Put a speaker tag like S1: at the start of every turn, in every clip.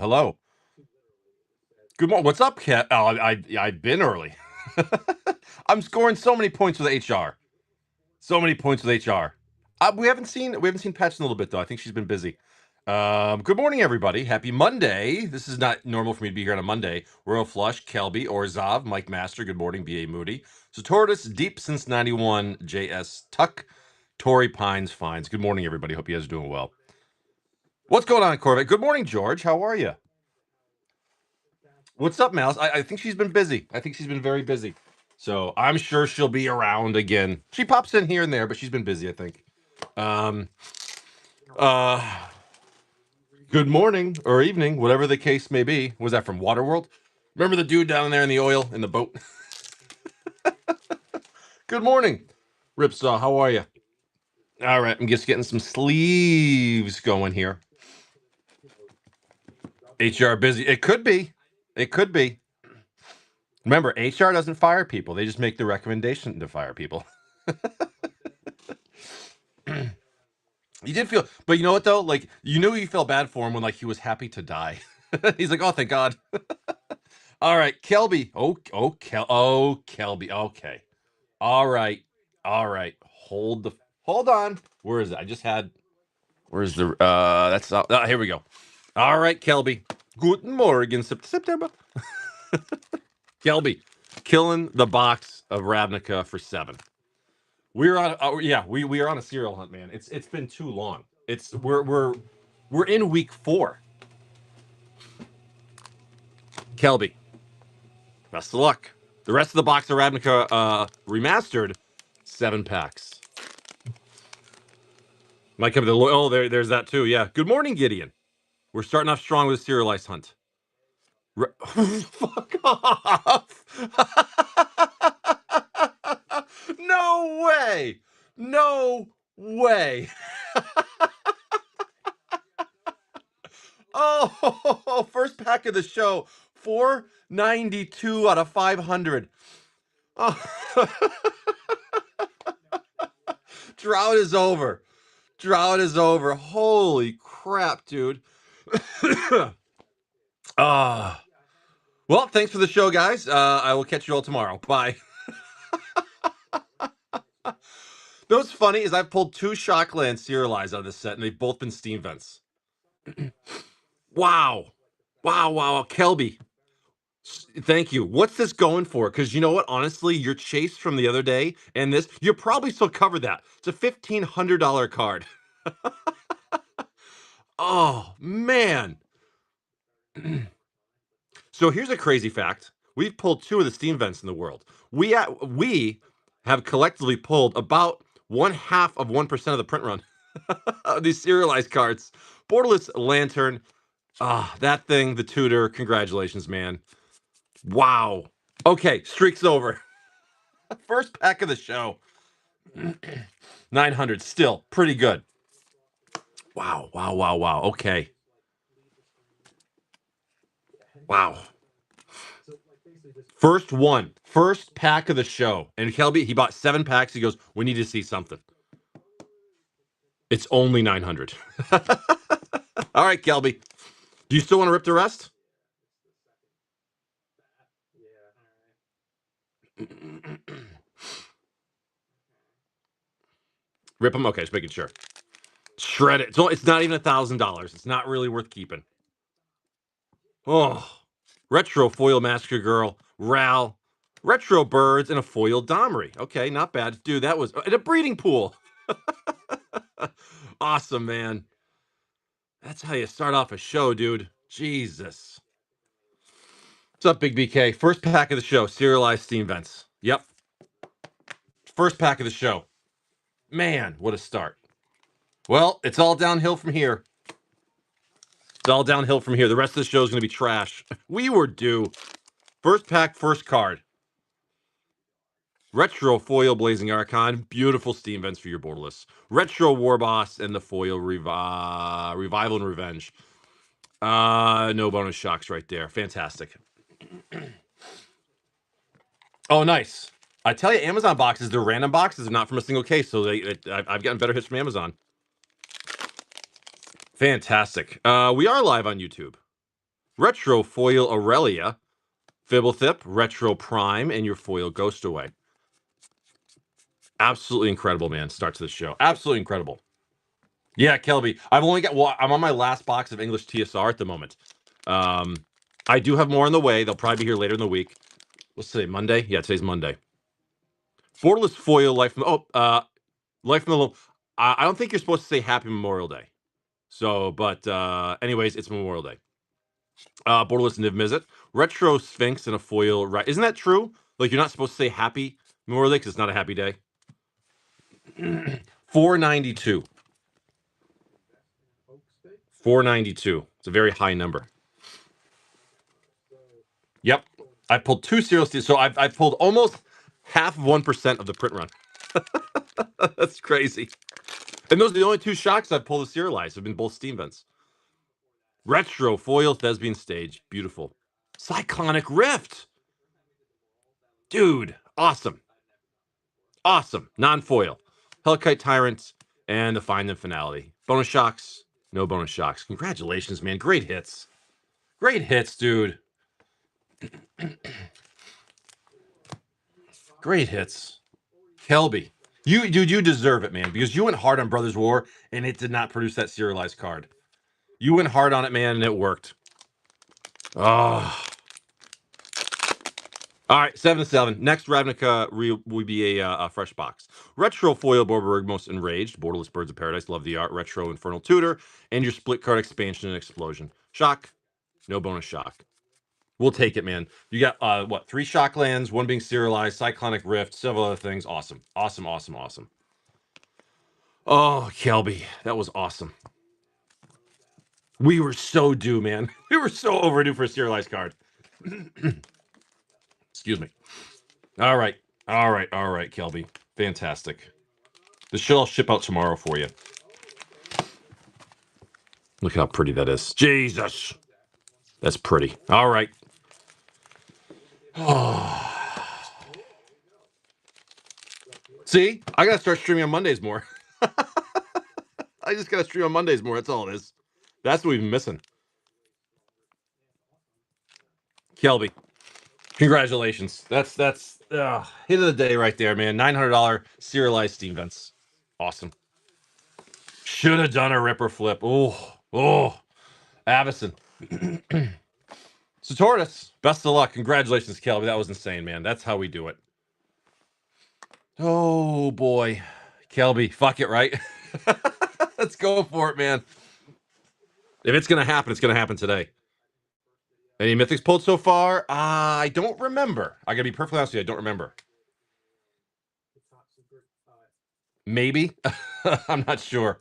S1: Hello. Good morning. What's up, Cat? Oh, I've been early. I'm scoring so many points with HR. So many points with HR. We haven't seen Patch in a little bit though. I think she's been busy. Good morning, everybody. Happy Monday. This is not normal for me to be here on a Monday. Royal Flush, Kelby, Orzav, Mike Master. Good morning, BA Moody. So Tortoise, Deep since '91, JS Tuck, Tory Pines Fines. Good morning, everybody. Hope you guys are doing well. What's going on, Corvette? Good morning, George. How are you? What's up, Mouse? I think she's been busy. I think she's been very busy. So I'm sure she'll be around again. She pops in here and there, but she's been busy, I think. Um uh Good morning or evening, whatever the case may be. Was that from Waterworld? Remember the dude down there in the oil in the boat? Good morning. Ripsaw, how are you? All right, I'm just getting some sleeves going here. HR busy. It could be. It could be. Remember, HR doesn't fire people. They just make the recommendation to fire people. You did feel, but you know what though? Like you knew you felt bad for him when like he was happy to die. He's like, oh, thank God. All right, Kelby. Kelby. Okay. All right. All right. Hold on. Where is it? I just had. Where's the? That's here we go. All right, Kelby. Guten Morgen, September. Kelby, killing the box of Ravnica for 7. We're on. We are on a serial hunt, man. It's been too long. We're in week 4. Kelby, best of luck. The rest of the box of Ravnica remastered, 7 packs. Might come to the there's that too. Yeah. Good morning, Gideon. We're starting off strong with a serialized hunt. Fuck off! No way! No way! Oh, first pack of the show. 492 out of 500. Oh. Drought is over. Drought is over. Holy crap, dude. Well, thanks for the show, guys. I will catch you all tomorrow. Bye. You know what's funny is I've pulled 2 Shockland serialized out of this set, and they've both been Steam vents. Wow. Wow. Kelby, thank you. What's this going for? Because you know what? Honestly, your chase from the other day and this, you probably still covered that. It's a $1,500 card. Oh, man. So here's a crazy fact. We've pulled 2 of the Steam vents in the world. We have collectively pulled about 1/2 of 1% of the print run of these serialized cards. Borderless Lantern. That thing, the tutor. Congratulations, man. Wow. Okay, streak's over. First pack of the show. 900. Still pretty good. Wow. Okay. Wow. First pack of the show. And Kelby, he bought 7 packs. He goes, we need to see something. It's only 900. All right, Kelby. Do you still want to rip the rest? Rip them? Okay, just making sure. Shred it. It's not even $1,000. It's not really worth keeping. Oh, retro foil Massacre Girl, Ral, retro birds, and a foil Domri. Okay, not bad. Dude, that was in a breeding pool. Awesome, man. That's how you start off a show, dude. Jesus. What's up, Big BK? First pack of the show, serialized Steam vents. Yep. First pack of the show. Man, what a start. Well, it's all downhill from here. It's all downhill from here. The rest of the show is going to be trash. We were due. First pack, first card. Retro foil Blazing Archon. Beautiful Steam vents for your borderless. Retro Warboss and the foil Revival and Revenge. No bonus shocks right there. Fantastic. Oh, nice. I tell you, Amazon boxes, they're random boxes. They're not from a single case. So I've gotten better hits from Amazon. Fantastic. We are live on YouTube. Retro Foil Aurelia, Fibblethip, Retro Prime, and your foil Ghost Away. Absolutely incredible, man. Start to the show. Absolutely incredible. Yeah, Kelby. I've only got. Well, I'm on my last box of English TSR at the moment. I do have more on the way. They'll probably be here later in the week. What's today? Monday? Yeah, today's Monday. Borderless foil life from life from the low. I don't think you're supposed to say Happy Memorial Day. So, but anyways, it's Memorial Day. Borderless Niv Mizzet, Retro Sphinx, and a foil. Right? Isn't that true? Like you're not supposed to say Happy Memorial Day because it's not a happy day. 492. 492. It's a very high number. Yep. I pulled 2 serial steals. So I've pulled almost half of 1% of the print run. That's crazy. And those are the only 2 shocks I've pulled of serialized. Have been both steam vents. Retro foil thespian stage. Beautiful. Cyclonic Rift. Dude. Awesome. Awesome. Non-foil. Hellkite Tyrant and the Find Them Finality. Bonus shocks. No bonus shocks. Congratulations, man. Great hits. Great hits, dude. Great hits. Kelby. You deserve it, man, because you went hard on Brothers War and it did not produce that serialized card. You went hard on it, man, and it worked. Oh. All right, 7-7. Next Ravnica will be a fresh box. Retro Foil Borberg Most Enraged, Borderless Birds of Paradise, love the art. Retro Infernal Tutor, and your split card expansion and explosion. Shock, no bonus shock. We'll take it, man. You got what? 3 shock lands, 1 being serialized, Cyclonic Rift, several other things. Awesome, awesome, awesome, awesome. Oh, Kelby, that was awesome. We were so due, man. We were so overdue for a serialized card. Excuse me. All right, Kelby. Fantastic. The show will ship out tomorrow for you. Look how pretty that is. Jesus. That's pretty. All right. See? I got to start streaming on Mondays more. I just got to stream on Mondays more. That's all it is. That's what we've been missing. Kelby. Congratulations. That's hit of the day right there, man. $900 serialized Steam vents. Awesome. Should have done a ripper flip. Oh. Avison. So Tortoise, best of luck. Congratulations, Kelby. That was insane, man. That's how we do it. Oh boy. Kelby, fuck it, right? Let's go for it, man. If it's gonna happen, it's gonna happen today. Any mythics pulled so far? I don't remember. I gotta be perfectly honest with you, I don't remember. Maybe. I'm not sure.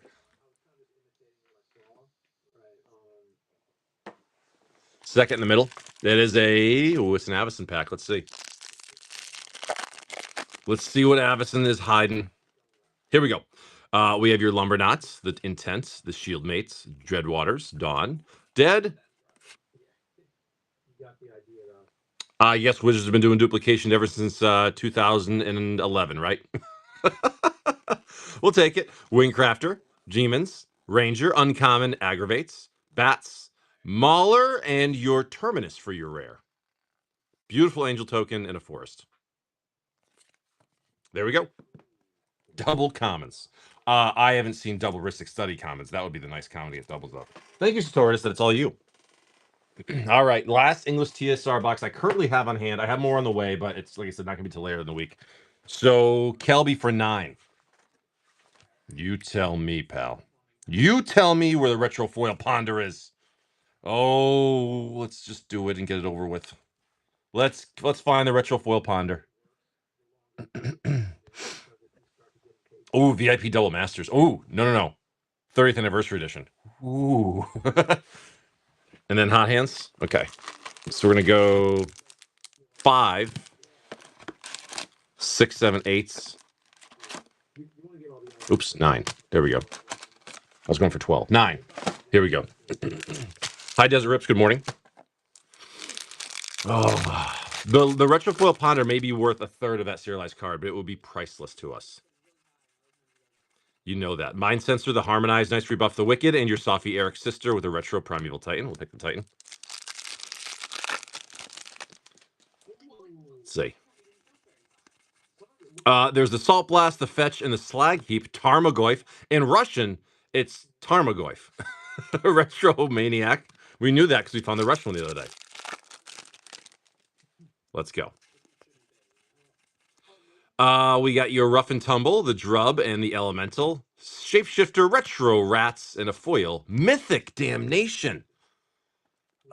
S1: Second in the middle. That is it's an Avison pack. Let's see. Let's see what Avison is hiding. Here we go. We have your Lumbernauts, the Intense, the Shield Mates, Dreadwaters, Dawn, Dead. Yes, Wizards have been doing duplication ever since 2011, right? We'll take it. Wingcrafter, Demons, Ranger, Uncommon, Aggravates, Bats, Mauler, and your Terminus for your rare. Beautiful Angel token and a Forest. There we go. Double commons. I haven't seen double Ristic Study commons. That would be the nice common to get doubles of. Thank you, Sartorius. That's all you. All right, last English TSR box I currently have on hand. I have more on the way, but it's, like I said, not going to be till later in the week. So, Kelby for 9. You tell me, pal. You tell me where the retro foil ponder is. Oh, let's just do it and get it over with. Let's find the retro foil ponder. Oh, VIP double masters. Oh, no. 30th anniversary edition. Ooh. And then hot hands. Okay. So we're gonna go 5, 6, 7, 8. Oops, 9. There we go. I was going for 12. 9. Here we go. Hi, Desert Rips. Good morning. Oh, the retro foil ponder may be worth a third of that serialized card, but it will be priceless to us. You know that. Mind Sensor, the Harmonized, nice rebuff the Wicked, and your Safi Eric's sister with a retro Primeval Titan. We'll pick the Titan. Let's see. There's the Salt Blast, the Fetch, and the Slag Heap, Tarmogoyf. In Russian, it's Tarmogoyf. Retro Maniac. We knew that because we found the Russian one the other day. Let's go. We got your Rough and Tumble, the Drub, and the Elemental. Shapeshifter, Retro Rats, and a Foil. Mythic Damnation.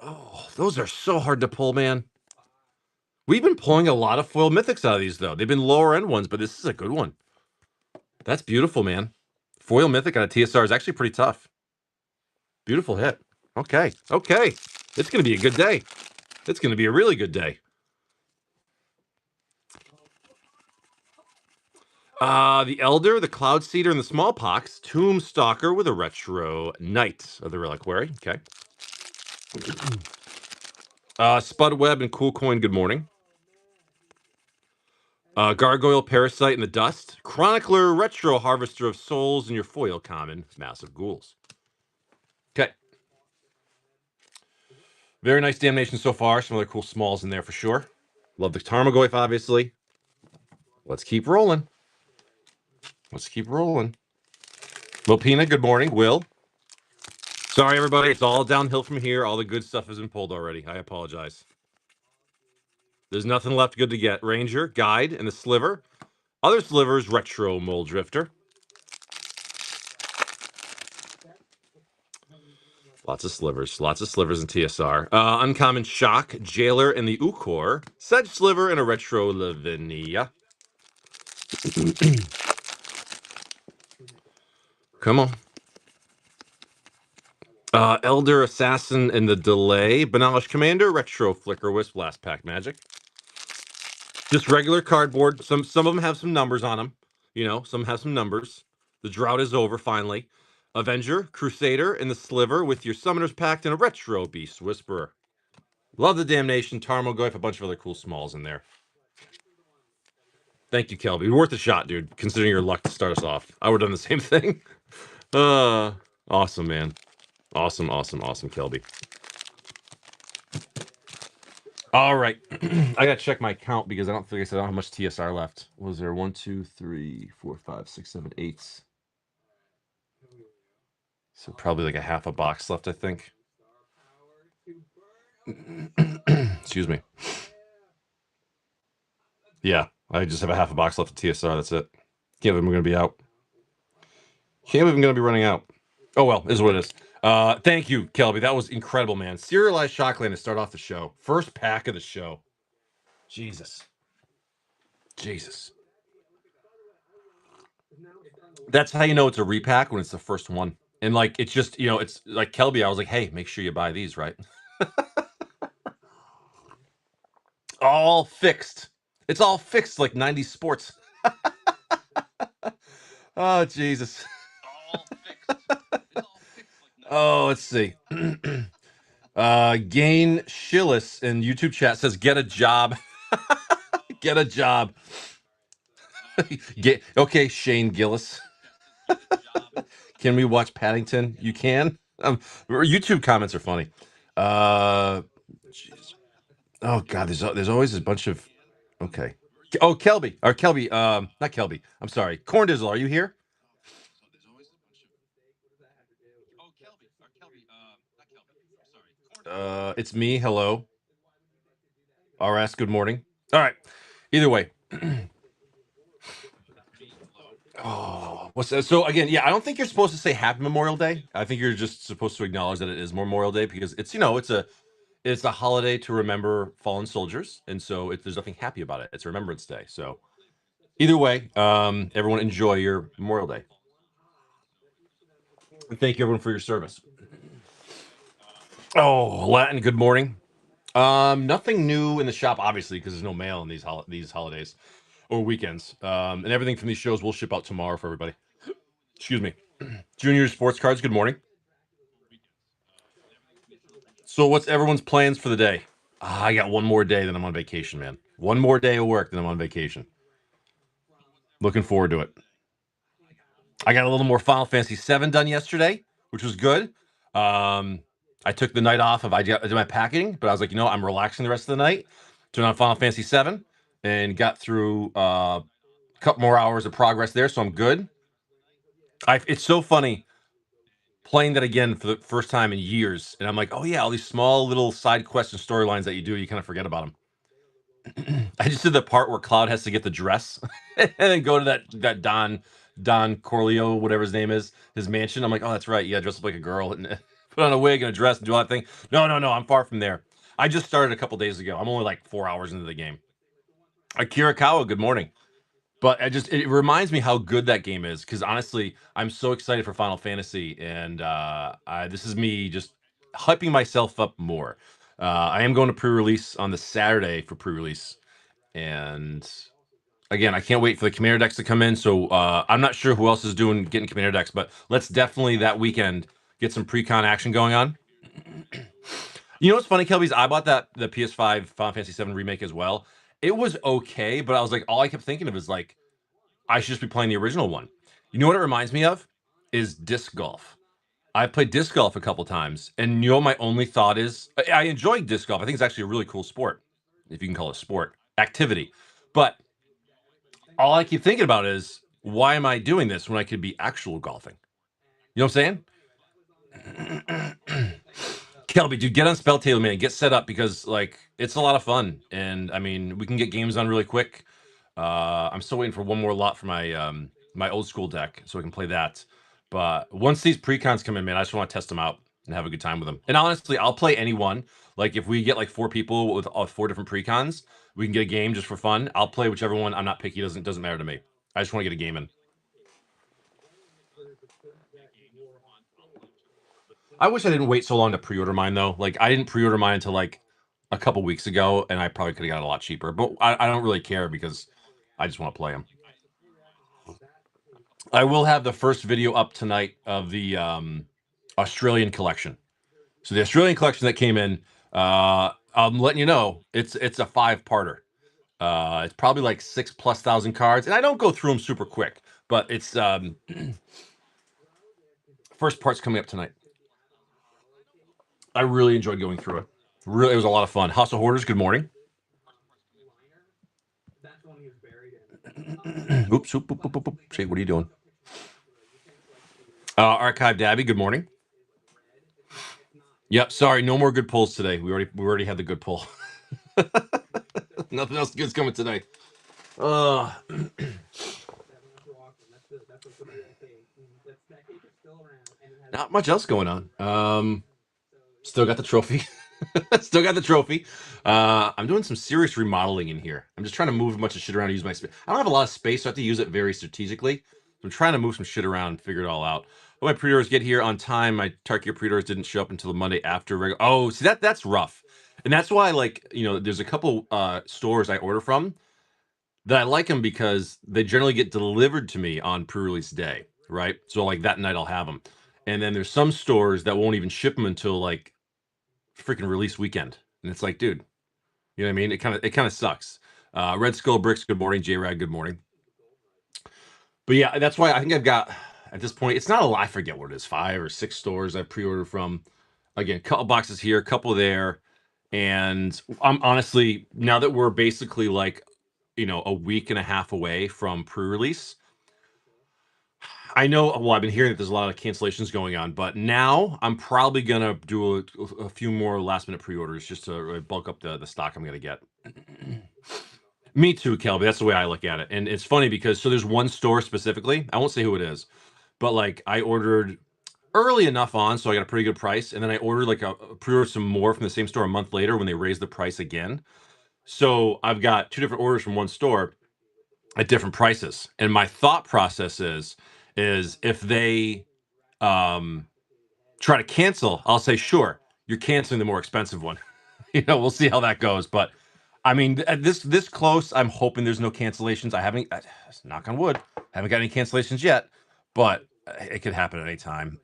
S1: Oh, those are so hard to pull, man. We've been pulling a lot of foil mythics out of these, though. They've been lower end ones, but this is a good one. That's beautiful, man. Foil mythic on a TSR is actually pretty tough. Beautiful hit. Okay. It's going to be a good day. It's going to be a really good day. The Elder, the Cloud Seeder, and the Smallpox. Tomb Stalker with a Retro Knight of the Reliquary. Okay. Spudweb and Cool Coin, good morning. Gargoyle, Parasite, and the Dust. Chronicler, Retro Harvester of Souls, and your foil common, Massive Ghouls. Okay. Very nice Damnation so far. Some other cool smalls in there for sure. Love the Tarmogoyf, obviously. Let's keep rolling. Lopina, good morning. Will. Sorry, everybody. It's all downhill from here. All the good stuff has been pulled already. I apologize. There's nothing left good to get. Ranger, Guide, and the Sliver. Other Slivers, Retro Mole Drifter. Lots of slivers in TSR. Uncommon Shock, Jailer, and the Ukor. Sedge Sliver and a Retro Lavinia. Come on. Elder Assassin and the Delay. Banalish Commander, Retro Flicker Wisp, Last Pack Magic. Just regular cardboard. Some of them have some numbers on them. You know, some have some numbers. The drought is over, finally. Avenger, Crusader, and the Sliver with your Summoner's Pact and a Retro Beast Whisperer. Love the Damnation, Tarmogoyf, a bunch of other cool smalls in there. Thank you, Kelby. Worth a shot, dude, considering your luck to start us off. I would have done the same thing. Awesome, man. Awesome, Kelby. All right. I got to check my count because I don't think I said I don't have much TSR left. Was there 1, 2, 3, 4, 5, 6, 7, 8? So probably like a half a box left, I think. Excuse me. Yeah, I just have a half a box left of TSR. That's it. Can't believe I'm going to be out. Can't believe I'm going to be running out. Oh, well, is what it is. Thank you, Kelby. That was incredible, man. Serialized Shockland to start off the show. First pack of the show. Jesus. That's how you know it's a repack, when it's the first one. And like, it's just, you know, it's like Kelby. I was like, hey, make sure you buy these, right? All fixed. It's all fixed like 90s sports. Oh, Jesus. Oh, let's see. Gain Shillis in YouTube chat says, get a job. Get a job. Okay, Shane Gillis. Can we watch Paddington? You can. YouTube comments are funny. Geez. Oh God, there's always a bunch of. Okay. Oh, Kelby or Kelby. Not Kelby. I'm sorry. Corn Dizzle, are you here? It's me. Hello. RS. Good morning. All right. Either way. Oh, what's that? So again, yeah, I don't think you're supposed to say Happy Memorial Day. I think you're just supposed to acknowledge that it is Memorial Day because it's, you know, it's a holiday to remember fallen soldiers, and so there's nothing happy about it. It's Remembrance Day. So either way, everyone enjoy your Memorial Day. And thank you everyone for your service. Oh, Latin. Good morning. Nothing new in the shop, obviously, because there's no mail in these holidays or weekends. And everything from these shows will ship out tomorrow for everybody. Excuse me. Junior Sports Cards, good morning. So what's everyone's plans for the day? I got one more day, then I'm on vacation, man. One more day of work, then I'm on vacation. Looking forward to it. I got a little more Final Fantasy VII done yesterday, which was good. I took the night off I did my packing, but I was like, you know, I'm relaxing the rest of the night. Turn on Final Fantasy VII. and got through a couple more hours of progress there, so I'm good. It's so funny playing that again for the first time in years, and I'm like, oh yeah, all these small little side quests and storylines that you do, you kind of forget about them. I just did the part where Cloud has to get the dress and then go to that Don Corleo, whatever his name is, his mansion. I'm like, oh, that's right. Yeah, dress up like a girl and put on a wig and a dress and do all that thing. No, no, no. I'm far from there. I just started a couple days ago. I'm only like 4 hours into the game. Akira Kawa, good morning. But it reminds me how good that game is because honestly, I'm so excited for Final Fantasy, and this is me just hyping myself up more. I am going to pre-release on the Saturday for pre-release, and again, I can't wait for the commander decks to come in. So I'm not sure who else is doing getting commander decks, but let's definitely that weekend get some pre-con action going on. You know what's funny, Kelby's? I bought the PS5 Final Fantasy 7 remake as well. It was okay, but I was like, all I kept thinking of is like, I should just be playing the original one. You know what it reminds me of? Is disc golf. I've played disc golf a couple times, and you know my only thought is I enjoy disc golf. I think it's actually a really cool sport, if you can call it a sport activity. But all I keep thinking about is why am I doing this when I could be actual golfing? You know what I'm saying? Kelby, dude, get on Spell Table, man. Get set up because like it's a lot of fun, and I mean we can get games on really quick. I'm still waiting for one more lot for my old school deck so I can play that. But once these precons come in, man, I just want to test them out and have a good time with them. And honestly, I'll play any one. Like if we get like 4 people with all 4 different precons, we can get a game just for fun. I'll play whichever one. I'm not picky. Doesn't matter to me. I just want to get a game in. I wish I didn't wait so long to pre-order mine though. Like I didn't pre-order mine until like a couple weeks ago, and I probably could have got it a lot cheaper. But I don't really care because I just want to play them. I will have the first video up tonight of the Australian collection. So the Australian collection that came in, I'm letting you know, it's a 5-parter. It's probably like 6,000+ cards, and I don't go through them super quick, but it's first part's coming up tonight. I really enjoyed going through it. Really, it was a lot of fun. House of Hoarders, good morning. Oops, oop, oop, oop, oop, oop. Shade, what are you doing? Archive Dabby, good morning. Yep, sorry, no more good pulls today. We already had the good pull. Nothing else good's coming tonight. Not much else going on. Still got the trophy. Still got the trophy. I'm doing some serious remodeling in here. I'm just trying to move a bunch of shit around to use my space. I don't have a lot of space, so I have to use it very strategically. So I'm trying to move some shit around and figure it all out. When my pre-orders get here on time, my Tarkier pre-orders didn't show up until the Monday after regular. Oh, see that's rough. And that's why, like, there's a couple stores I order from that I like them because they generally get delivered to me on pre-release day, right? So like that night I'll have them. And then there's some stores that won't even ship them until like freaking release weekend. And it's like, dude, you know what I mean? It kind of sucks. Red Skull Bricks, good morning. J-Rag, good morning. But yeah, that's why I think I've got at this point, it's not a lot. I forget what it is, 5 or 6 stores I pre-ordered from. Again, couple boxes here, couple there. And I'm honestly, now that we're basically like, a week and a half away from pre-release, I know, well, I've been hearing that there's a lot of cancellations going on, but now I'm probably gonna do a few more last minute pre-orders just to really bulk up the stock I'm gonna get. Me too, Kelby. That's the way I look at it. And it's funny because so there's one store specifically, I won't say who it is, but like I ordered early enough on, so I got a pretty good price, and then I ordered like a pre-ordered some more from the same store a month later when they raised the price again. So I've got 2 different orders from one store at different prices. And my thought process is if they try to cancel, I'll say, sure, you're canceling the more expensive one. We'll see how that goes. But I mean, at this close, I'm hoping there's no cancellations. I haven't, knock on wood, haven't got any cancellations yet, but it could happen at any time.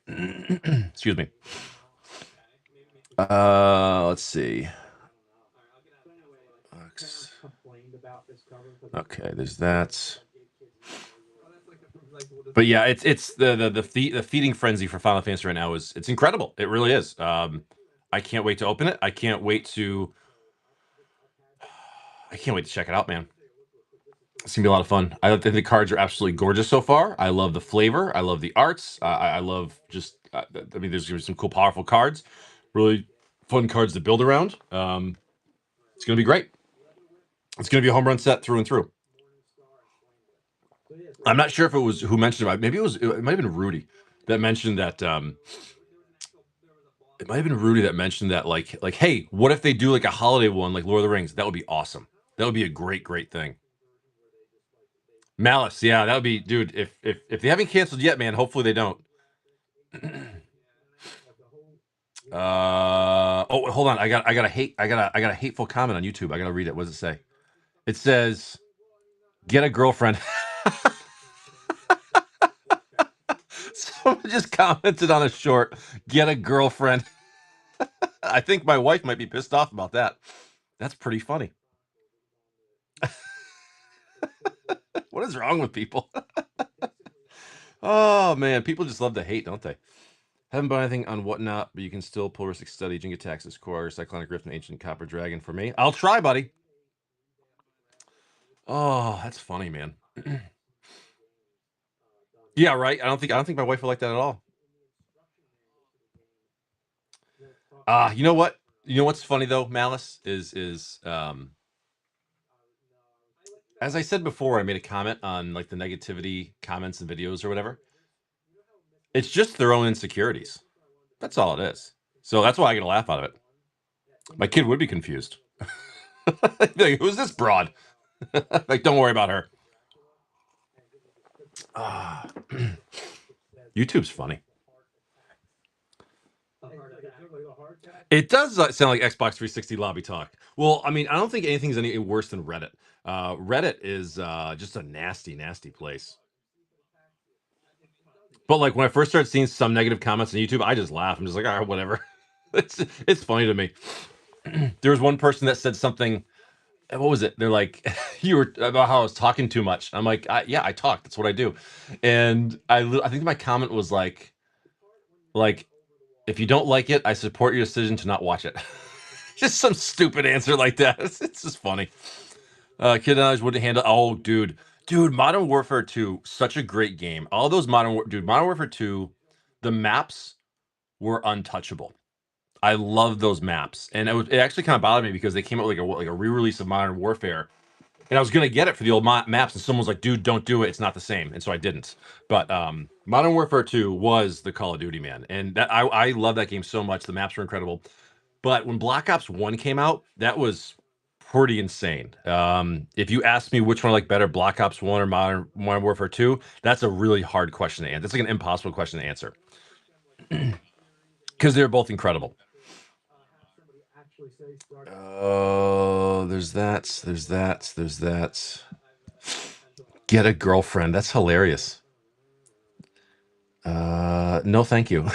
S1: Excuse me. Let's see. Okay, there's that. But yeah, it's the feeding frenzy for Final Fantasy right now it's incredible. It really is. I can't wait to open it. I can't wait to check it out, man. It's gonna be a lot of fun. I think the cards are absolutely gorgeous so far. I love the flavor. I love the arts. I love just. I mean, there's gonna be some cool, powerful cards. Really fun cards to build around. It's gonna be great. It's gonna be a home run set through and through. I'm not sure if it was who mentioned it. Maybe it might have been Rudy that mentioned that. It might have been Rudy that mentioned that, like, hey, what if they do like a holiday one, like Lord of the Rings? That would be awesome. That would be a great thing. Malice, yeah, that would be, dude. If they haven't canceled yet, man, hopefully they don't. Oh, hold on. I got a hateful comment on YouTube. I gotta read it. What does it say? It says, "Get a girlfriend." Someone just commented on a short. Get a girlfriend. I think my wife might be pissed off about that. That's pretty funny. What is wrong with people? Oh man, people just love to hate, don't they? Haven't bought anything on Whatnot, but you can still pull Ristic Study, Jinga Taxis, Core, Cyclonic Rift, and Ancient Copper Dragon for me. I'll try, buddy. Oh, that's funny, man. Yeah, right. I don't think my wife would like that at all. You know what? You know what's funny though, Malice is as I said before, I made a comment on like the negativity comments and videos or whatever. It's just their own insecurities. That's all it is. So that's why I get a laugh out of it. My kid would be confused. Like, who's this broad? Like, don't worry about her. Ah, YouTube's funny. It does sound like Xbox 360 lobby talk. Well, I mean, I don't think anything's any worse than Reddit. Reddit is just a nasty place. But like when I first started seeing some negative comments on YouTube, I just laugh. I'm just like, all right, whatever. It's funny to me. There was one person that said something. What was it? They're like, you were about how I was talking too much. I'm like, yeah, I talk. That's what I do. And I think my comment was like, if you don't like it, I support your decision to not watch it. Just some stupid answer like that. It's just funny. Kid Knowledge wouldn't handle. Oh, dude, Modern Warfare 2, such a great game. All those Modern Warfare 2, the maps were untouchable. I love those maps, and it actually kind of bothered me because they came out with like a re-release of Modern Warfare, and I was gonna get it for the old maps, and someone was like, "Dude, don't do it. It's not the same," and so I didn't. But Modern Warfare 2 was the Call of Duty, man, and that I love that game so much. The maps were incredible. But when Black Ops 1 came out, that was pretty insane. If you ask me which one I like better, Black Ops 1 or Modern Warfare 2, that's a really hard question to answer. That's like an impossible question to answer because they're both incredible. Oh, there's that. There's that. There's that. Get a girlfriend. That's hilarious. No, thank you.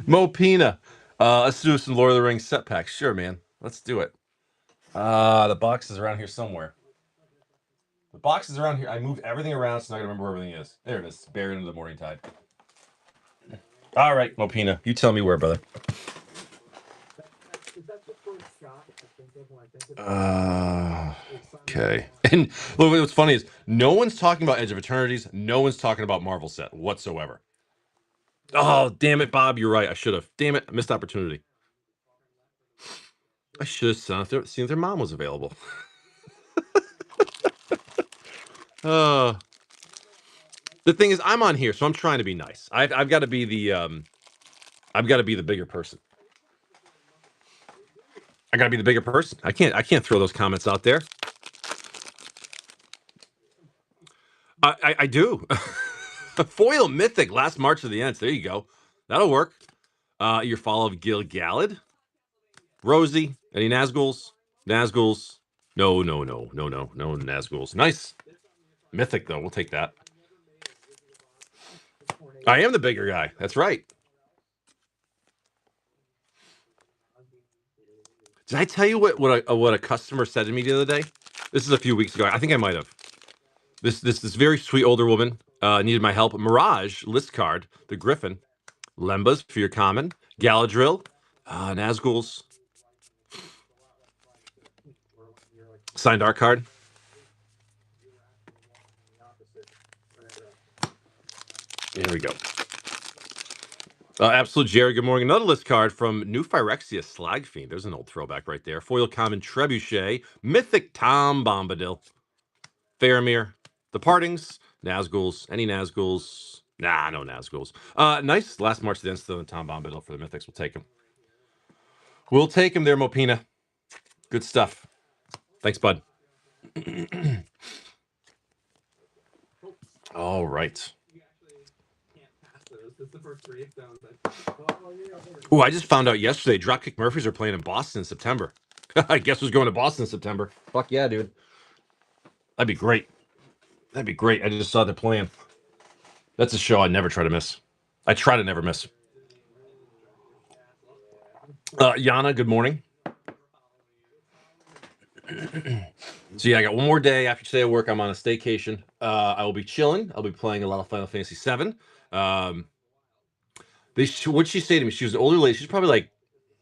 S1: Mopina. Let's do some Lord of the Rings set packs. Sure, man. Let's do it. The box is around here somewhere. The box is around here. I moved everything around, so I'm not gonna remember where everything is. There it is, buried under the morning tide. All right, Mopina, you tell me where, brother. Okay. And look, what's funny is no one's talking about Edge of Eternities. No one's talking about Marvel set whatsoever. Oh, damn it, Bob. You're right. I should have. Damn it. Missed opportunity. I should have seen if their mom was available. uh, the thing is, I'm on here, so I'm trying to be nice. I've got to be the I've got to be the bigger person. I got to be the bigger person. I can't throw those comments out there. I do. Foil Mythic, last March to the Ents. There you go. That'll work. Your follow of Gil Galad. Rosie. Any Nazguls? Nazguls. No Nazguls. Nice. Mythic, though. We'll take that. I am the bigger guy. That's right. Did I tell you what a customer said to me the other day? This is a few weeks ago. I think I might have. This very sweet older woman needed my help. Mirage list card, the Griffin, Lembas for your common, Galadriel, Nazguls. Signed art card. Here we go. Absolute Jerry, good morning. Another list card from New Phyrexia Slag Fiend. There's an old throwback right there. Foil Common Trebuchet. Mythic Tom Bombadil. Faramir. The Partings. Nazguls. Any Nazguls? Nah, no Nazguls. Nice last March to the End still in Tom Bombadil for the Mythics. We'll take him. We'll take him there, Mopina. Good stuff. Thanks, bud. All right. Oh, I just found out yesterday Dropkick Murphys are playing in Boston in September. I guess who's going to Boston in September? Fuck yeah, dude. That'd be great. That'd be great. I just saw they're playing. That's a show I never try to miss. I try to never miss. Yana, good morning. So yeah, I got one more day after today at work. I'm on a staycation. I will be chilling. I'll be playing a lot of Final Fantasy VII. What'd she say to me? She was an older lady. She's probably like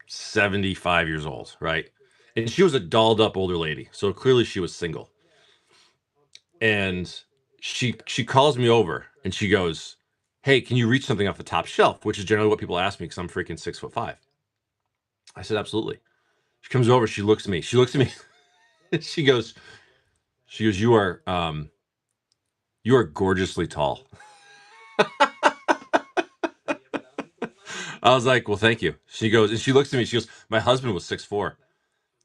S1: 75 years old, right? And she was a dolled up older lady. So clearly she was single. And she calls me over and she goes, "Hey, can you reach something off the top shelf?" Which is generally what people ask me because I'm freaking 6'5". I said, "Absolutely." She comes over, she looks at me. She looks at me, she goes, "You are gorgeously tall." I was like, "Well, thank you." She goes, and she looks at me, she goes, "My husband was 6'4".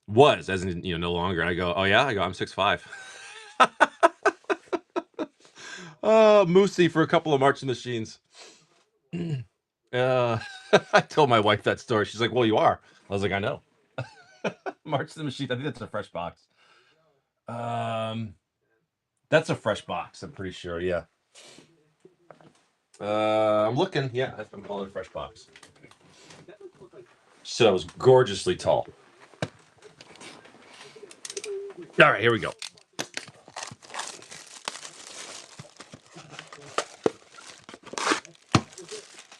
S1: Was, as in, no longer. And I go, "Oh yeah?" I go, "I'm 6'5". Oh, Moosey for a couple of March in the Sheens. I told my wife that story. She's like, "Well, you are." I was like, "I know." March the Machine. I think that's a fresh box. That's a fresh box. I'm pretty sure. Yeah. I'm looking. Yeah, I'm calling it a fresh box. She said I was gorgeously tall. All right, here we go.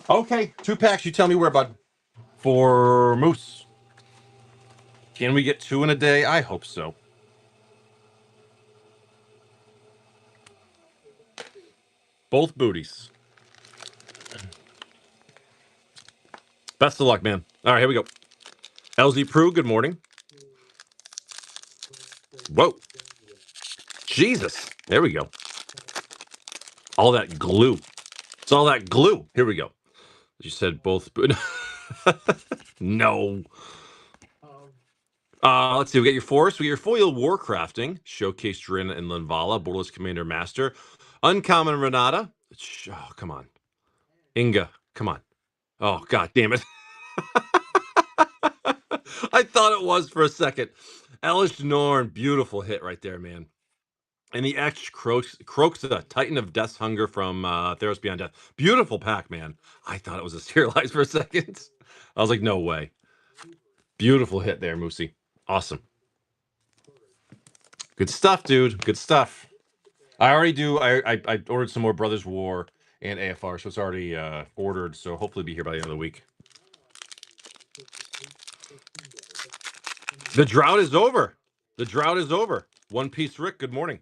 S1: Okay, 2 packs. You tell me where, bud. For Moose. Can we get 2 in a day? I hope so. Both booties. Best of luck, man. All right, here we go. LZ Prue, good morning. Whoa. Jesus. There we go. All that glue. It's all that glue. Here we go. You said both. No. Let's see. We got your forest. We got your foil warcrafting. Showcase Drin and Linvala. Borderless Commander Master. Uncommon Renata. Oh, come on. Inga. Come on. Oh, god damn it. I thought it was for a second. Elish Norn. Beautiful hit right there, man. And the X Croxa, Titan of Death's Hunger from Theros Beyond Death. Beautiful pack, man. I thought it was a serialized for a second. I was like, no way. Beautiful hit there, Moosey. Awesome. Good stuff, dude. Good stuff. I already do. I ordered some more Brothers War and AFR, so it's already ordered. So hopefully be here by the end of the week. The drought is over. The drought is over. One Piece Rick, good morning.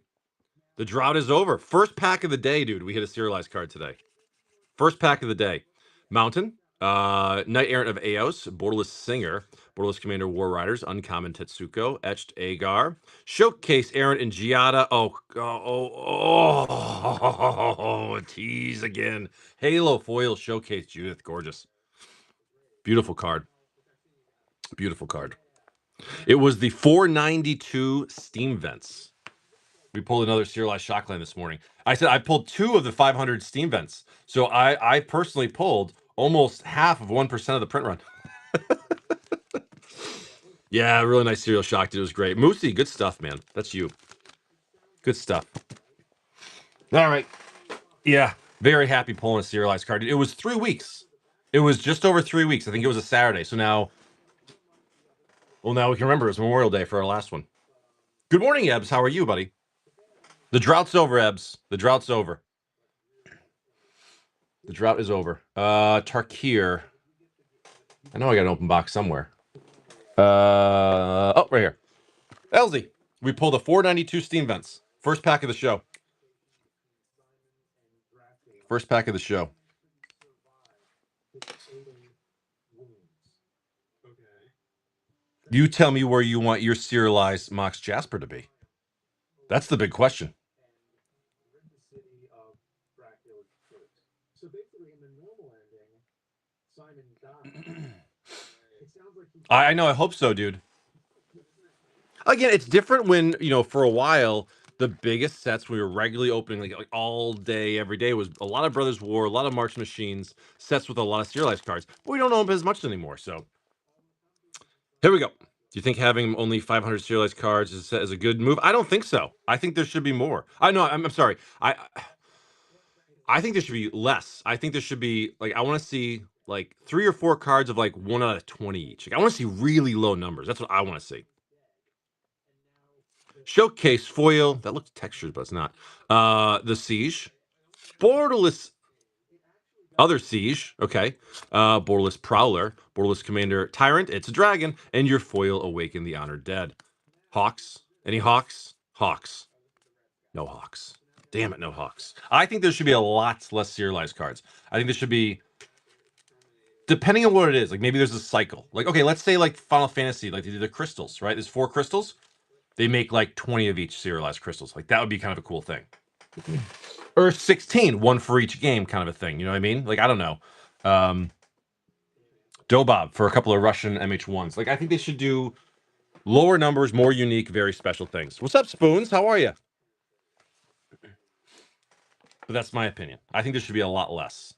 S1: The drought is over. First pack of the day, dude. We hit a serialized card today. First pack of the day. Mountain, Knight Errant of Eos, Borderless Singer, Borderless Commander War Riders, Uncommon Tetsuko, Etched Agar, Showcase Errant and Giada. Oh, a tease again. Halo Foil Showcase Judith. Gorgeous. Beautiful card. Beautiful card. It was the 492 Steam Vents. We pulled another serialized Shockland this morning. I said I pulled 2 of the 500 Steam Vents. So I personally pulled almost half of 1% of the print run. Yeah, really nice serial shock. It was great. Moosey, good stuff, man. That's you. Good stuff. All right. Yeah, very happy pulling a serialized card. It was 3 weeks. It was just over 3 weeks. I think it was a Saturday. So now, well, now we can remember it was Memorial Day for our last one. Good morning, Ebbs. How are you, buddy? The drought's over, Ebbs. The drought's over. The drought is over. Tarkir. I know I got an open box somewhere. Oh, right here. Elsie, We pulled a 492 Steam Vents. First pack of the show. First pack of the show. You tell me where you want your serialized Mox Jasper to be. That's the big question. I know. I hope so, dude. Again, it's different when, for a while, the biggest sets we were regularly opening like all day, every day was a lot of Brothers War, a lot of March Machines, sets with a lot of serialized cards. But we don't own as much anymore. So here we go. Do you think having only 500 serialized cards is a good move? I don't think so. I think there should be more. I know. I'm sorry. I think there should be less. I think there should be I want to see like 3 or 4 cards of like 1 out of 20 each. Like I want to see really low numbers. That's what I want to see. Showcase foil. That looks textured, but it's not. The Siege. Borderless. Other Siege. Okay. Borderless Prowler. Borderless Commander Tyrant. It's a dragon. And your foil Awaken the Honored Dead. Hawks. Any Hawks? Hawks. No Hawks. Damn it, no Hawks. I think there should be a lot less serialized cards. I think there should be, depending on what it is, like maybe there's a cycle. Like, okay, let's say like Final Fantasy, like they do the crystals, right? There's 4 crystals. They make like 20 of each serialized crystals. Like that would be kind of a cool thing. Or 16, 1 for each game kind of a thing. You know what I mean? Like, I don't know. Dobob for a couple of Russian MH1s. Like, I think they should do lower numbers, more unique, very special things. What's up, Spoons? How are you? But that's my opinion. I think there should be a lot less.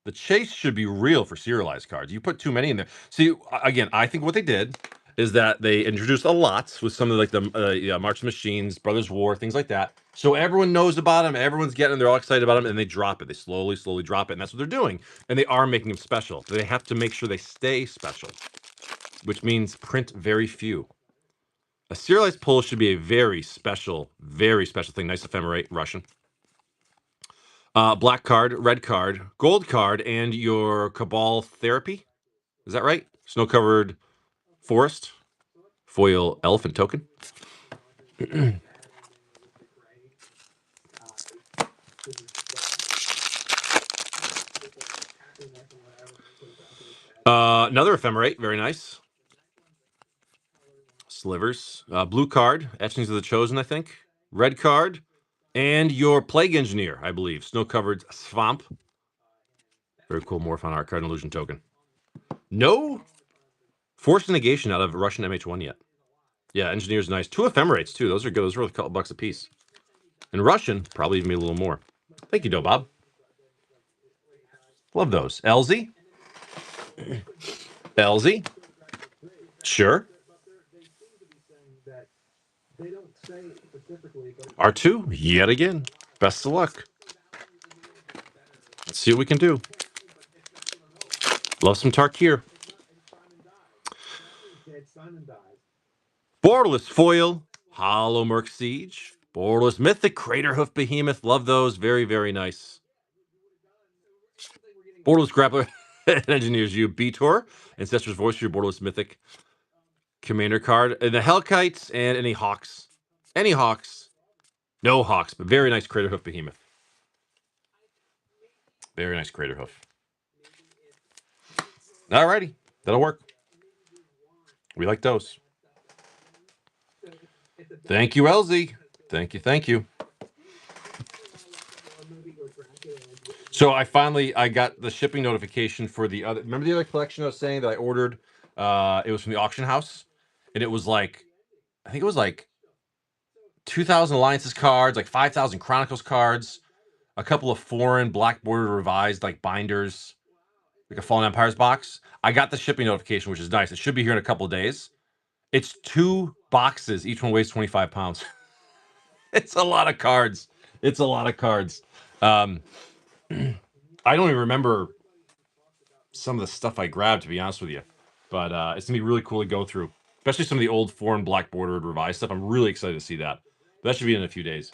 S1: The chase should be real for serialized cards. You put too many in there. See, again, I think what they did is that they introduced a lot with some of like the March Machines, Brothers War, things like that. So everyone knows about them. Everyone's getting them. They're all excited about them, and they drop it. They slowly drop it, and that's what they're doing. And they are making them special. They have to make sure they stay special, which means print very few. A serialized pull should be a very special thing. Nice ephemerate, Russian. Black card, red card, gold card, and your Cabal Therapy. Is that right? Snow-covered forest, foil elephant token. Another ephemerate, very nice. Slivers. Blue card, Etchings of the Chosen, I think. Red card, and your Plague Engineer, I believe. Snow-covered swamp. Very cool Morphon art card and illusion token. No forced negation out of Russian MH1 yet. Yeah, Engineer's nice. 2 ephemerates, too. Those are good. Those are worth a couple bucks a piece. In Russian, probably even a little more. Thank you, Bob. Love those. Elzy? Elzy? Sure. R2, yet again. Best of luck. Let's see what we can do. Love some Tarkir. Borderless Foil, Hollow Merc Siege, Borderless Mythic, Craterhoof Behemoth. Love those. Very, very nice. Borderless Grappler Engineers you. Beator, Ancestor's Voice for your Borderless Mythic Commander card. And the Hellkites and any Hawks. Any Hawks. No Hawks, but very nice Craterhoof Behemoth. Very nice Craterhoof. Alrighty, that'll work. We like those. Thank you, LZ. Thank you, thank you. So I got the shipping notification for the other. Remember the other collection I was saying that I ordered? It was from the auction house, and it was like, I think it was like 2,000 Alliances cards, like 5,000 Chronicles cards, a couple of foreign black border revised like binders, like a Fallen Empires box. I got the shipping notification, which is nice. It should be here in a couple of days. It's 2 boxes. Each one weighs 25 pounds. It's a lot of cards. It's a lot of cards. I don't even remember some of the stuff I grabbed, to be honest with you. But it's going to be really cool to go through, especially some of the old foreign black bordered revised stuff. I'm really excited to see that. But that should be in a few days.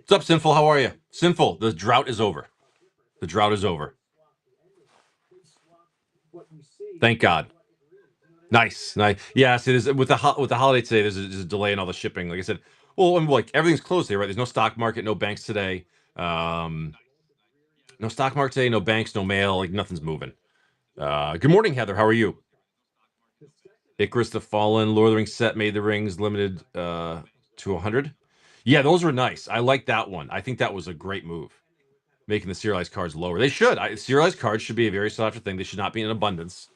S1: What's up, Sinful? How are you? Sinful, the drought is over. The drought is over. Thank God. Nice, nice. Yes, it is with the holiday today. There's a delay in all the shipping. Like I said, well, and like everything's closed today, right? There's no stock market, no banks today. No stock market today, no banks, no mail. Like nothing's moving. Good morning, Heather. How are you? Icarus the Fallen, Lord of the Rings set made the rings limited to 100. Yeah, those were nice. I like that one. I think that was a great move. Making the serialized cards lower. They should. Serialized cards should be a very sought after thing. They should not be in abundance.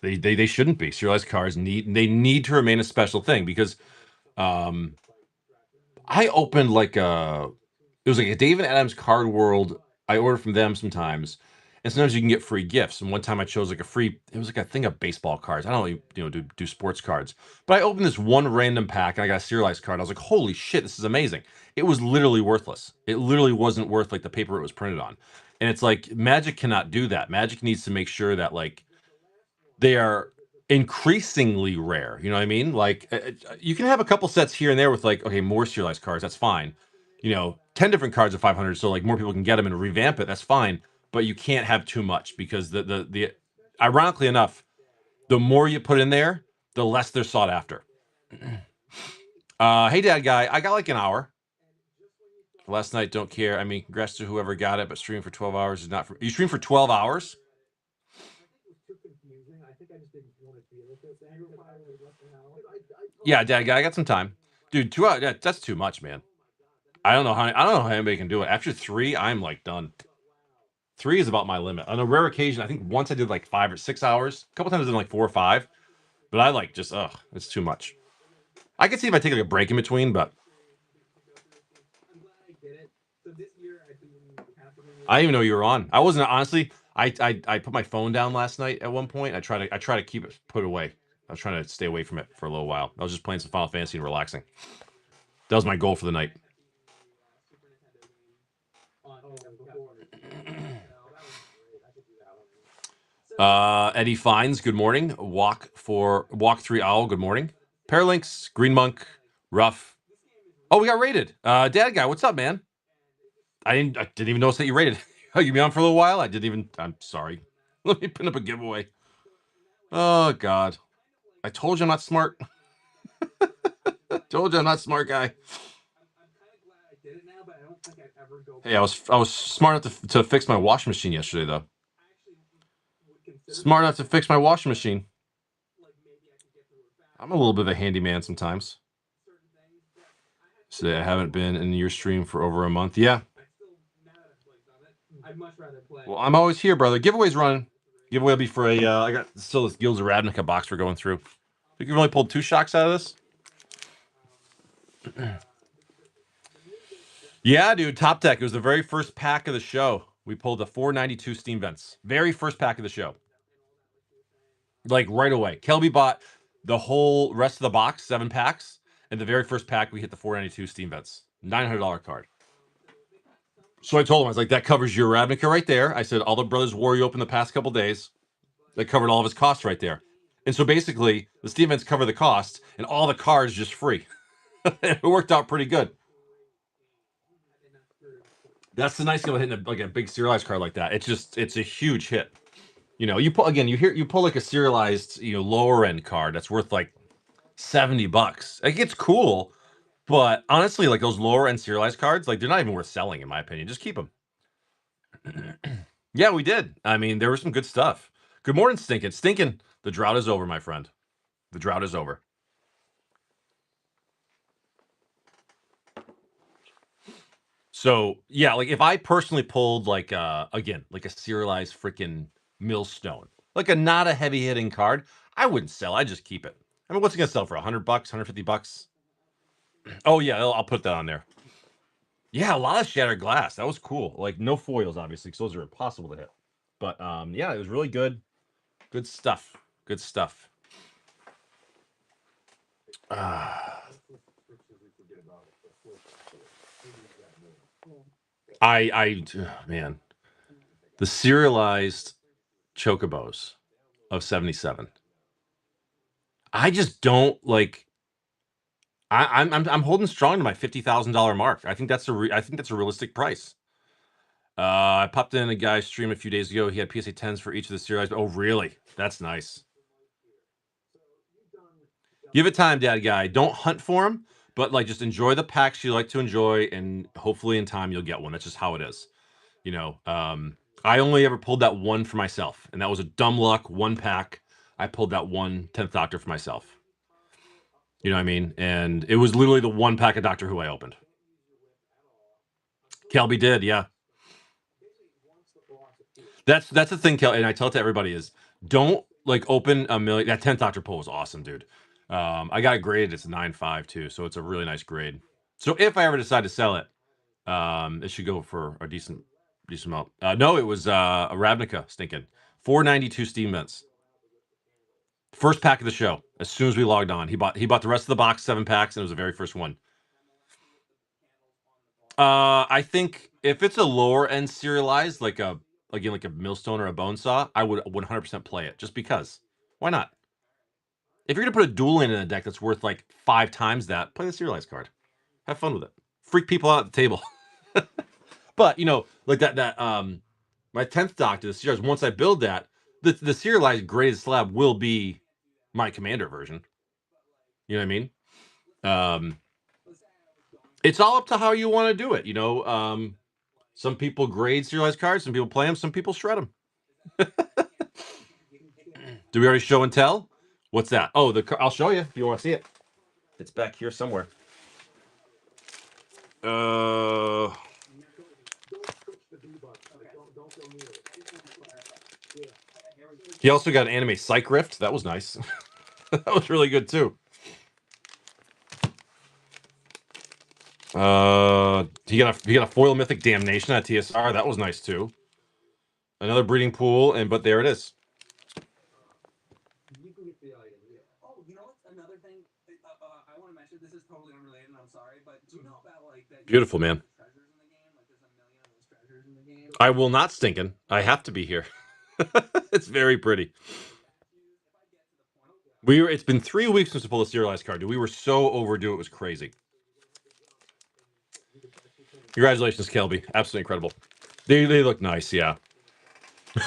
S1: They shouldn't be. Serialized cards need to remain a special thing because um I opened like it was like a David Adams Card World. I order from them sometimes, and sometimes you can get free gifts. And one time I chose like a free. It was like a thing of baseball cards. I don't really, do sports cards, but I opened this one random pack and I got a serialized card. I was like, holy shit, this is amazing. It was literally worthless. It literally wasn't worth like the paper it was printed on. And it's like Magic cannot do that. Magic needs to make sure that like they are increasingly rare. You know what I mean? Like you can have a couple sets here and there with like okay, more serialized cards. That's fine. 10 different cards of 500, so like more people can get them and revamp it. That's fine. But you can't have too much because the ironically enough, the more you put in there, the less they're sought after. Hey, dad guy, I got like an hour. Last night, don't care. I mean, congrats to whoever got it, but streaming for 12 hours is not for you. Stream for 12 hours? Yeah, dad guy, I got some time, dude. 2 hours, that's too much, man. I don't know how anybody can do it. After three, I'm like done. Three is about my limit. On a rare occasion, I think once I did like 5 or 6 hours. A couple times I did like 4 or 5, but I like just it's too much. I could see if I take like a break in between, but I didn't even know you were on. I wasn't honestly. I put my phone down last night at one point. I try to keep it put away. I was trying to stay away from it for a little while. I was just playing some Final Fantasy and relaxing. That was my goal for the night. Eddie Fines, good morning. Walk 3 Owl, good morning. Paralinks, Green Monk, Rough. Oh, we got rated. Dad guy, what's up, man? I didn't even notice that you rated. Oh, you been on for a little while? I'm sorry. Let me put up a giveaway. Oh God. I told you I'm not smart. Told you I'm not smart guy. Hey, I was smart enough to fix my washing machine yesterday though. Smart enough to fix my washing machine. I'm a little bit of a handyman sometimes. So I haven't been in your stream for over a month. Yeah. Well, I'm always here, brother. Giveaways running. Giveaway will be for a. I got still this Guilds of Ravnica box we're going through. I think we've only pulled 2 shocks out of this. Yeah, dude. Top Deck. It was the very first pack of the show. We pulled the 492 Steam Vents. Very first pack of the show. Like right away. Kelby bought the whole rest of the box, 7 packs. And the very first pack, we hit the 492 Steam Vents. $900 card. So I told him, I was like, that covers your Ravnica right there. I said, all the Brothers War you opened the past couple days. That covered all of his costs right there. And so basically, the Steam Vents cover the cost, and all the cards just free. It worked out pretty good. That's the nice thing about hitting like a big serialized card like that. It's a huge hit. You pull again. You pull like a serialized lower end card that's worth like $70. Like it's cool, but honestly, like those lower end serialized cards, like they're not even worth selling in my opinion. Just keep them. Yeah, we did. I mean, there was some good stuff. Good morning, Stinkin'. Stinkin'. The drought is over, my friend. The drought is over. So yeah, like if I personally pulled like again like a serialized freaking millstone, like a not a heavy hitting card, I wouldn't sell. I just keep it. I mean, what's it gonna sell for $100, $150? Oh yeah, I'll put that on there. Yeah, a lot of shattered glass. That was cool. Like no foils, obviously, because those are impossible to hit. But yeah, it was really good. Good stuff. Good stuff. Man, the serialized chocobos of 77. I just don't like. I'm holding strong to my $50,000 mark. I think that's a realistic price. I popped in a guy's stream a few days ago. He had PSA 10s for each of the serialized. Oh, really? That's nice. Give it time, Dad Guy. Don't hunt for them, but like just enjoy the packs you like to enjoy, and hopefully in time you'll get one. That's just how it is. You know, I only ever pulled that one for myself, and that was a dumb luck one pack. I pulled that one 10th Doctor for myself. You know what I mean? And it was literally the one pack of Doctor Who I opened. Kelby did, yeah. That's the thing, Kelby, and I tell it to everybody is don't like open a million. That 10th Doctor pull was awesome, dude. I got it graded. It's a 9.5 too, so it's a really nice grade. So if I ever decide to sell it, it should go for a decent amount. No, it was a Ravnica stinking 492 Steam Vents. First pack of the show. As soon as we logged on, he bought the rest of the box, 7 packs, and it was the very first one. I think if it's a lower end serialized, like a millstone or a bone saw, I would 100% play it just because. Why not? If you're gonna put a dual in a deck that's worth like 5 times that, play the serialized card. Have fun with it. Freak people out at the table. But you know, like that my 10th Doctor, the series, once I build that, the serialized graded slab will be my commander version. You know what I mean? Um, it's all up to how you want to do it. You know, some people grade serialized cards, some people play them, some people shred them. Do we already show and tell? What's that? Oh, I'll show you if you want to see it. It's back here somewhere. He also got an anime Psych Rift. That was nice. That was really good too. He got a foil mythic damnation at TSR. That was nice too. Another breeding pool, but there it is.
S2: Oh, you know what's another thing? I want to mention, this is totally unrelated, and I'm sorry, but do you know about like that?
S1: Beautiful, man.
S2: Treasures in the game, like there's a million of those treasures in the game.
S1: I will not stinking. I have to be here. It's very pretty. It's been 3 weeks since we pulled a serialized card, dude. We were so overdue, it was crazy. Congratulations, Kelby. Absolutely incredible. They look nice, yeah.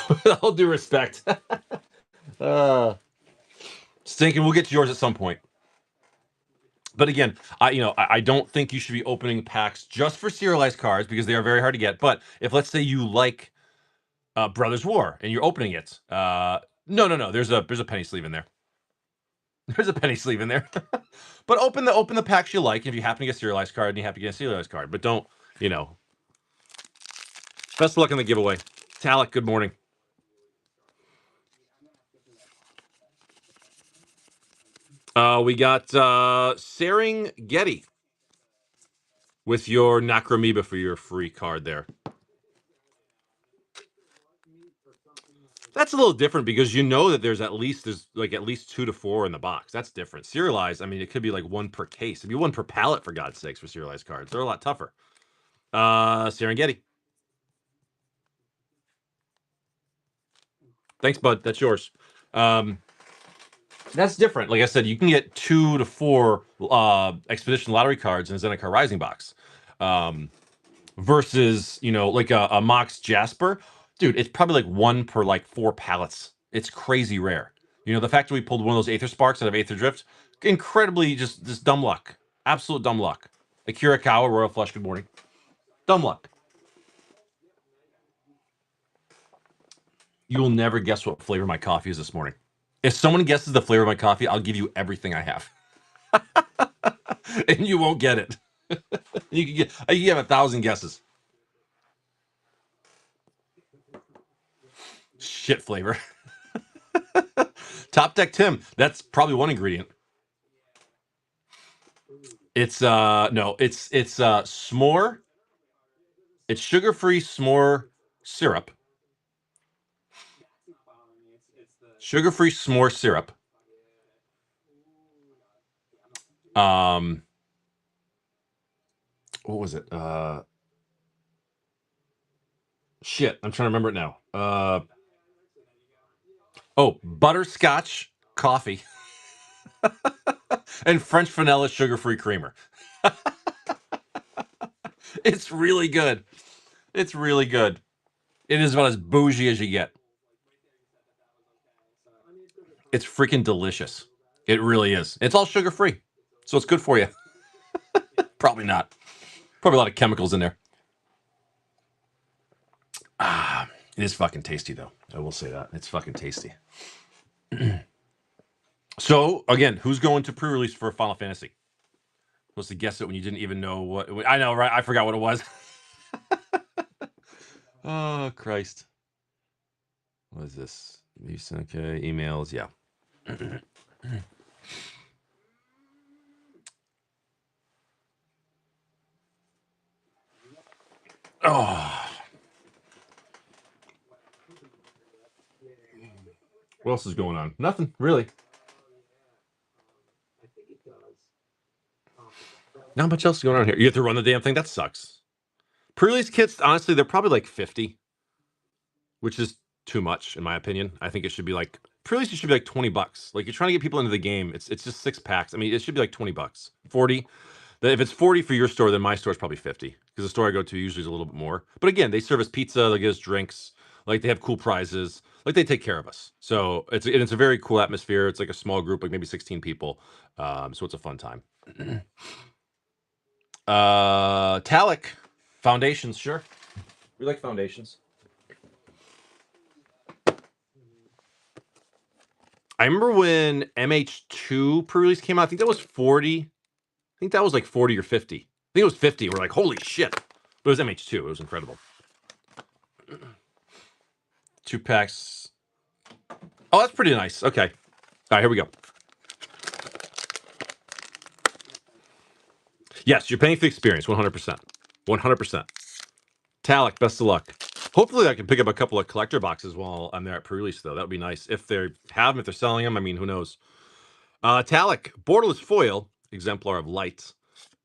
S1: With all due respect. Stinking, we'll get to yours at some point. But again, I don't think you should be opening packs just for serialized cards because they are very hard to get. But if let's say you like Brothers War and you're opening it, no, there's a penny sleeve in there. There's a penny sleeve in there. But open the packs you like if you happen to get a serialized card and you happen to get a serialized card. But don't, best of luck in the giveaway. Talik, good morning. We got Getty with your Necromoeba for your free card there. That's a little different because you know that there's at least 2 to 4 in the box. That's different. Serialized, I mean, it could be like 1 per case. It'd be 1 per pallet for God's sakes for serialized cards. They're a lot tougher. Serengeti. Thanks, bud. That's yours. That's different. Like I said, you can get 2 to 4 Expedition Lottery cards in a Zendikar Rising box. Versus, like a Mox Jasper. Dude, it's probably like 1 per like 4 pallets. It's crazy rare. The fact that we pulled one of those Aether Sparks out of Aether Drift, incredibly just dumb luck. Absolute dumb luck. Akira Kawa, Royal Flush, good morning. Dumb luck. You will never guess what flavor my coffee is this morning. If someone guesses the flavor of my coffee, I'll give you everything I have. And you won't get it. You have 1,000 guesses. Shit flavor. Top Deck Tim. That's probably one ingredient. It's no, it's s'more. It's sugar-free s'more syrup. Sugar-free s'more syrup. What was it? Shit, I'm trying to remember it now. Butterscotch coffee and French vanilla sugar-free creamer. It's really good. It's really good. It is about as bougie as you get. It's freaking delicious. It really is. It's all sugar free, so it's good for you. Probably not. Probably a lot of chemicals in there. Ah, it is fucking tasty though. I will say that it's fucking tasty. So again, who's going to pre-release for Final Fantasy? Supposed to guess it when you didn't even know what. I know, right? I forgot what it was. Oh Christ! What is this? Okay, emails. Yeah. Oh. What else is going on? Nothing really. Not much else going on here. You have to run the damn thing. That sucks. Pre-release kits, honestly, they're probably like 50, which is too much in my opinion. I think it should be like pre-release. It should be like $20. Like you're trying to get people into the game. It's just 6 packs. I mean, it should be like $20, 40. If it's 40 for your store, then my store is probably 50 because the store I go to usually is a little bit more. But again, they serve us pizza, they give us drinks, like they have cool prizes, like they take care of us. So it's a very cool atmosphere. It's like a small group, like maybe 16 people. So it's a fun time. Talic foundations, sure. We like foundations. I remember when MH2 pre-release came out. I think that was 40. I think that was like 40 or 50. I think it was 50. We're like, holy shit. But it was MH2. It was incredible. 2 packs. Oh, that's pretty nice. Okay. All right, here we go. Yes, you're paying for the experience, 100%. 100%. Talic, best of luck. Hopefully I can pick up a couple of collector boxes while I'm there at pre-release, though. That would be nice. If they have them, if they're selling them, I mean, who knows? Talic, borderless foil, exemplar of light.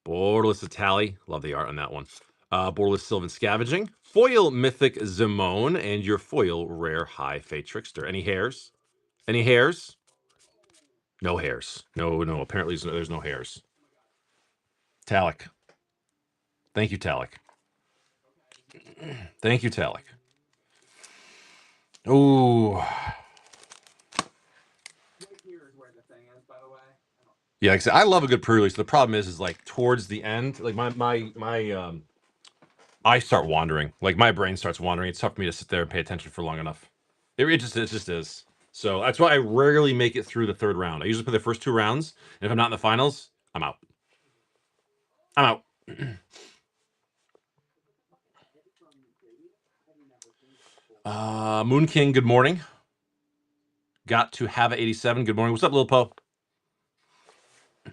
S1: Borderless Itali, love the art on that one. Borderless Sylvan Scavenging. Foil Mythic Zimone, and your foil Rare High Fate Trickster. Any hairs? Any hairs? No hairs. No, apparently there's no hairs. Talic. Thank you, Talic. Thank you, Talic. Ooh. Yeah, like I said, I love a good pre-release. The problem is like towards the end, like my I start wandering. Like my brain starts wandering. It's tough for me to sit there and pay attention for long enough. It just is. So that's why I rarely make it through the third round. I usually play the first 2 rounds, and if I'm not in the finals, I'm out. I'm out. Moon King, good morning. Got to have a 87. Good morning. What's up, Lil Po?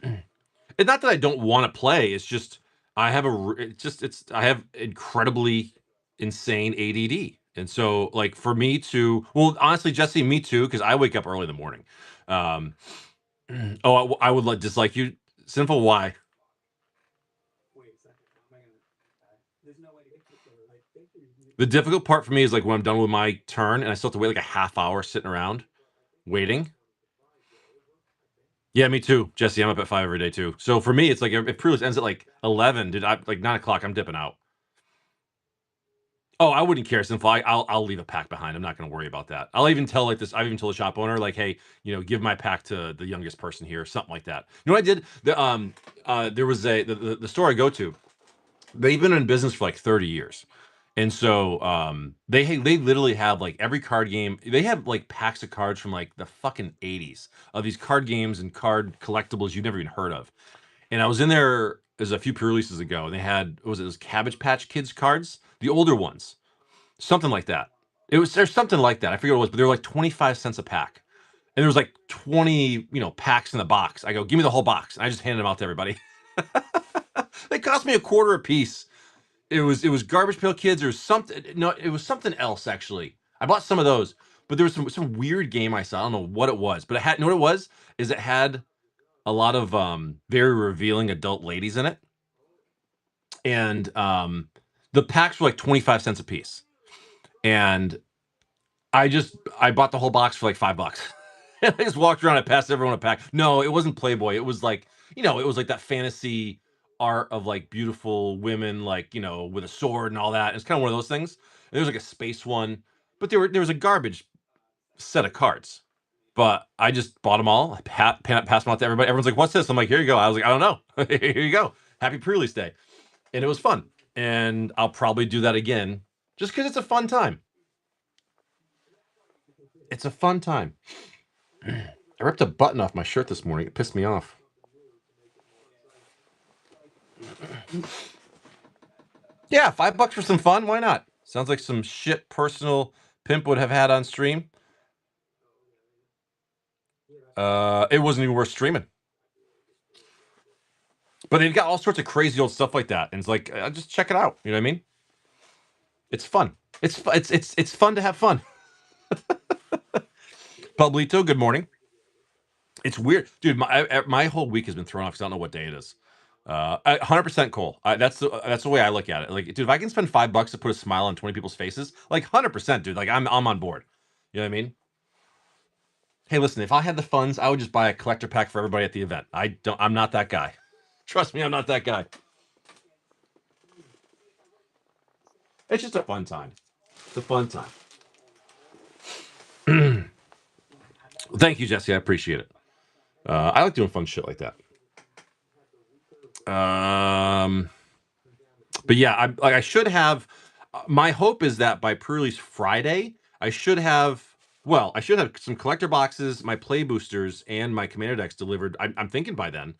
S1: It's not that I don't want to play. It's just I have I have incredibly insane ADD, and so like for me to honestly, Jesse, me too, because I wake up early in the morning. Um, I would like dislike you, Sinful. Why? The difficult part for me is like when I'm done with my turn and I still have to wait like a half hour sitting around waiting. Yeah, me too, Jesse. I'm up at 5 every day too. So for me, it's like if pre-release ends at like 11, dude, I like 9 o'clock. I'm dipping out. Oh, I wouldn't care, Sinful. I'll leave a pack behind. I'm not going to worry about that. I'll even tell like this. I've even told the shop owner like, hey, give my pack to the youngest person here, something like that. You know what I did? There was the store I go to. They've been in business for like 30 years. And so they literally have like every card game. They have like packs of cards from like the fucking 80s of these card games and card collectibles you've never even heard of. And I was in there as a few pre-releases ago, and they had those Cabbage Patch Kids cards, the older ones, something like that. There's something like that. I forget what it was, but they were like 25 cents a pack. And there was like 20, packs in the box. I go, give me the whole box. And I just handed them out to everybody. They cost me a quarter a piece. It was Garbage Pail Kids or something. No, it was something else actually. I bought some of those, but there was some weird game I saw. I don't know what it was, but it had. You know what it was? Is it had a lot of very revealing adult ladies in it, and the packs were like 25 cents a piece, and I bought the whole box for like $5. And I just walked around. I passed everyone a pack. No, it wasn't Playboy. It was like it was like that fantasy art of like beautiful women, like, you know, with a sword and all that. It's kind of one of those things. And there was like a space one, but there was a garbage set of cards. But I just bought them all. I passed them out to everybody. Everyone's like, "What's this?" I'm like, "Here you go." I was like, "I don't know." Here you go. Happy pre-release day, and it was fun. And I'll probably do that again, just because it's a fun time. It's a fun time. I ripped a button off my shirt this morning. It pissed me off. Yeah, $5 for some fun. Why not? Sounds like some shit personal pimp would have had on stream. It wasn't even worth streaming. But they've got all sorts of crazy old stuff like that, and it's like, just check it out. You know what I mean? It's fun. It's fun to have fun. Pablito, good morning. It's weird, dude. My whole week has been thrown off because I don't know what day it is. 100% Cole. That's the way I look at it. Like, dude, if I can spend $5 to put a smile on 20 people's faces, like 100%, dude. Like, I'm on board. You know what I mean? Hey, listen, if I had the funds, I would just buy a collector pack for everybody at the event. I'm not that guy. Trust me, I'm not that guy. It's just a fun time. It's a fun time. Thank you, Jesse. I appreciate it. I like doing fun shit like that. But yeah, I should have. My hope is that by pre-release Friday, I should have. Well, I should have some collector boxes, my play boosters, and my commander decks delivered. I'm thinking by then,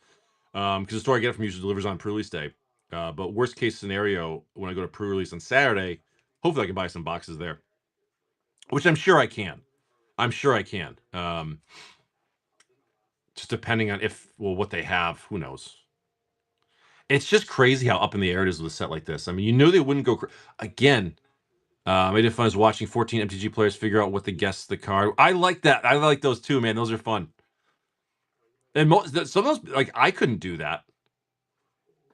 S1: because the store I get it from usually delivers on pre-release day. But worst case scenario, when I go to pre-release on Saturday, hopefully I can buy some boxes there, which I'm sure I can. I'm sure I can. Just depending on what they have, who knows. It's just crazy how up in the air it is with a set like this. I mean, you knew they wouldn't go again. I did fun as watching 14 MTG players figure out what to guess the card. I like that. I like those too, man. Those are fun. And some of those, like, I couldn't do that.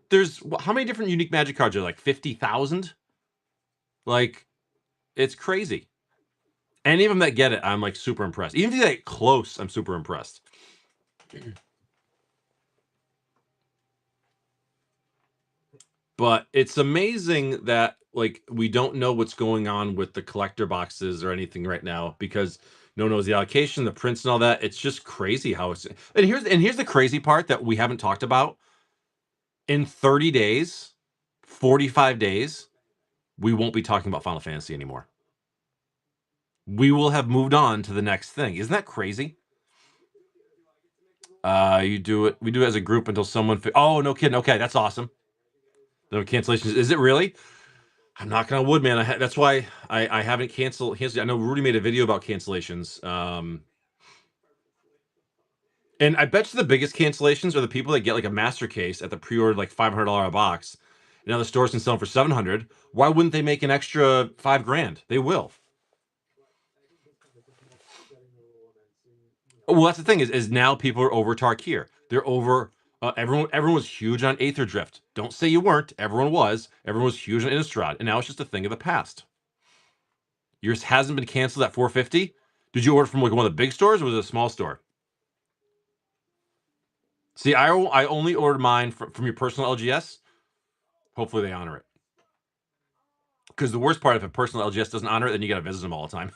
S1: There's how many different unique Magic cards are there? Like 50,000? Like, it's crazy. Any of them that get it, I'm like super impressed. Even if they get close, I'm super impressed. But it's amazing that like we don't know what's going on with the collector boxes or anything right now because no one knows the allocation, the prints, and all that. It's just crazy how it's. And here's the crazy part that we haven't talked about. In 30 days, 45 days, we won't be talking about Final Fantasy anymore. We will have moved on to the next thing. Isn't that crazy? You do it. We do it as a group until someone. Oh, no kidding. Okay, that's awesome. No cancellations. Is it really? I'm knocking on wood, man. That's why I haven't canceled. I know Rudy made a video about cancellations. And I bet you the biggest cancellations are the people that get like a master case at the pre-order like $500 a box. And now the stores can sell them for 700. Why wouldn't they make an extra $5,000? They will. Well, that's the thing is now people are over Tarkir. They're over. Everyone was huge on Aether Drift. Don't say you weren't. Everyone was. Everyone was huge on Innistrad, and now it's just a thing of the past. Yours hasn't been canceled at 450. Did you order from like one of the big stores or was it a small store? See, I only ordered mine from your personal LGS. Hopefully they honor it. Because the worst part, if a personal LGS doesn't honor it, then you gotta visit them all the time.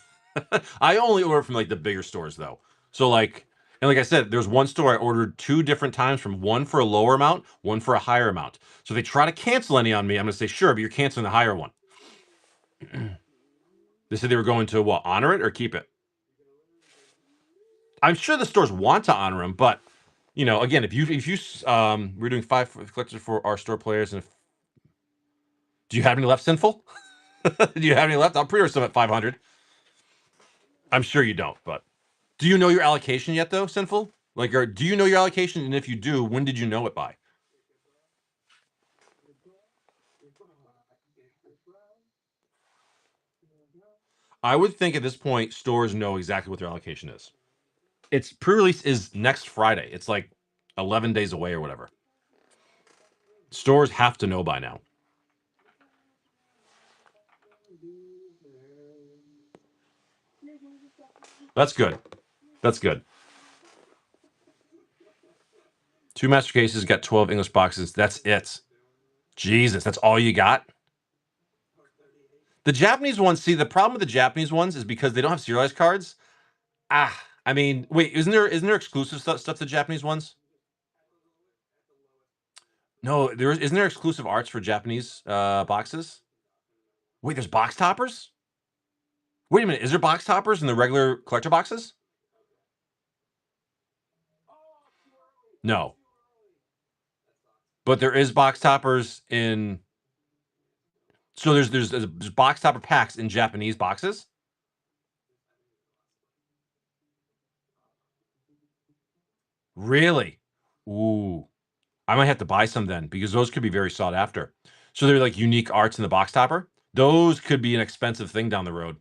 S1: I only order from like the bigger stores though. So like, and like I said, there's one store I ordered 2 different times from, one for a lower amount, one for a higher amount. So if they try to cancel any on me, I'm gonna say sure, but you're canceling the higher one. They said they were going to what, honor it or keep it? I'm sure the stores want to honor them, but you know, again, if you we're doing 5 collectors for our store players, and do you have any left, Sinful? Do you have any left? I'll pre-order some at 500. I'm sure you don't, but do you know your allocation yet, though, Sinful? Like, or do you know your allocation? And if you do, when did you know it by? I would think at this point, stores know exactly what their allocation is. Its pre-release is next Friday. It's like 11 days away or whatever. Stores have to know by now. That's good. That's good. 2 master cases, got 12 English boxes. That's it. Jesus, that's all you got? The Japanese ones, see, the problem with the Japanese ones is because they don't have serialized cards. I mean, wait, isn't there exclusive stuff to the Japanese ones? No, isn't there exclusive arts for Japanese boxes? Wait, there's box toppers? Wait a minute, is there box toppers in the regular collector boxes? No. But there is box toppers in. So there's box topper packs in Japanese boxes. Really? Ooh, I might have to buy some then because those could be very sought after. So they're like unique arts in the box topper. Those could be an expensive thing down the road.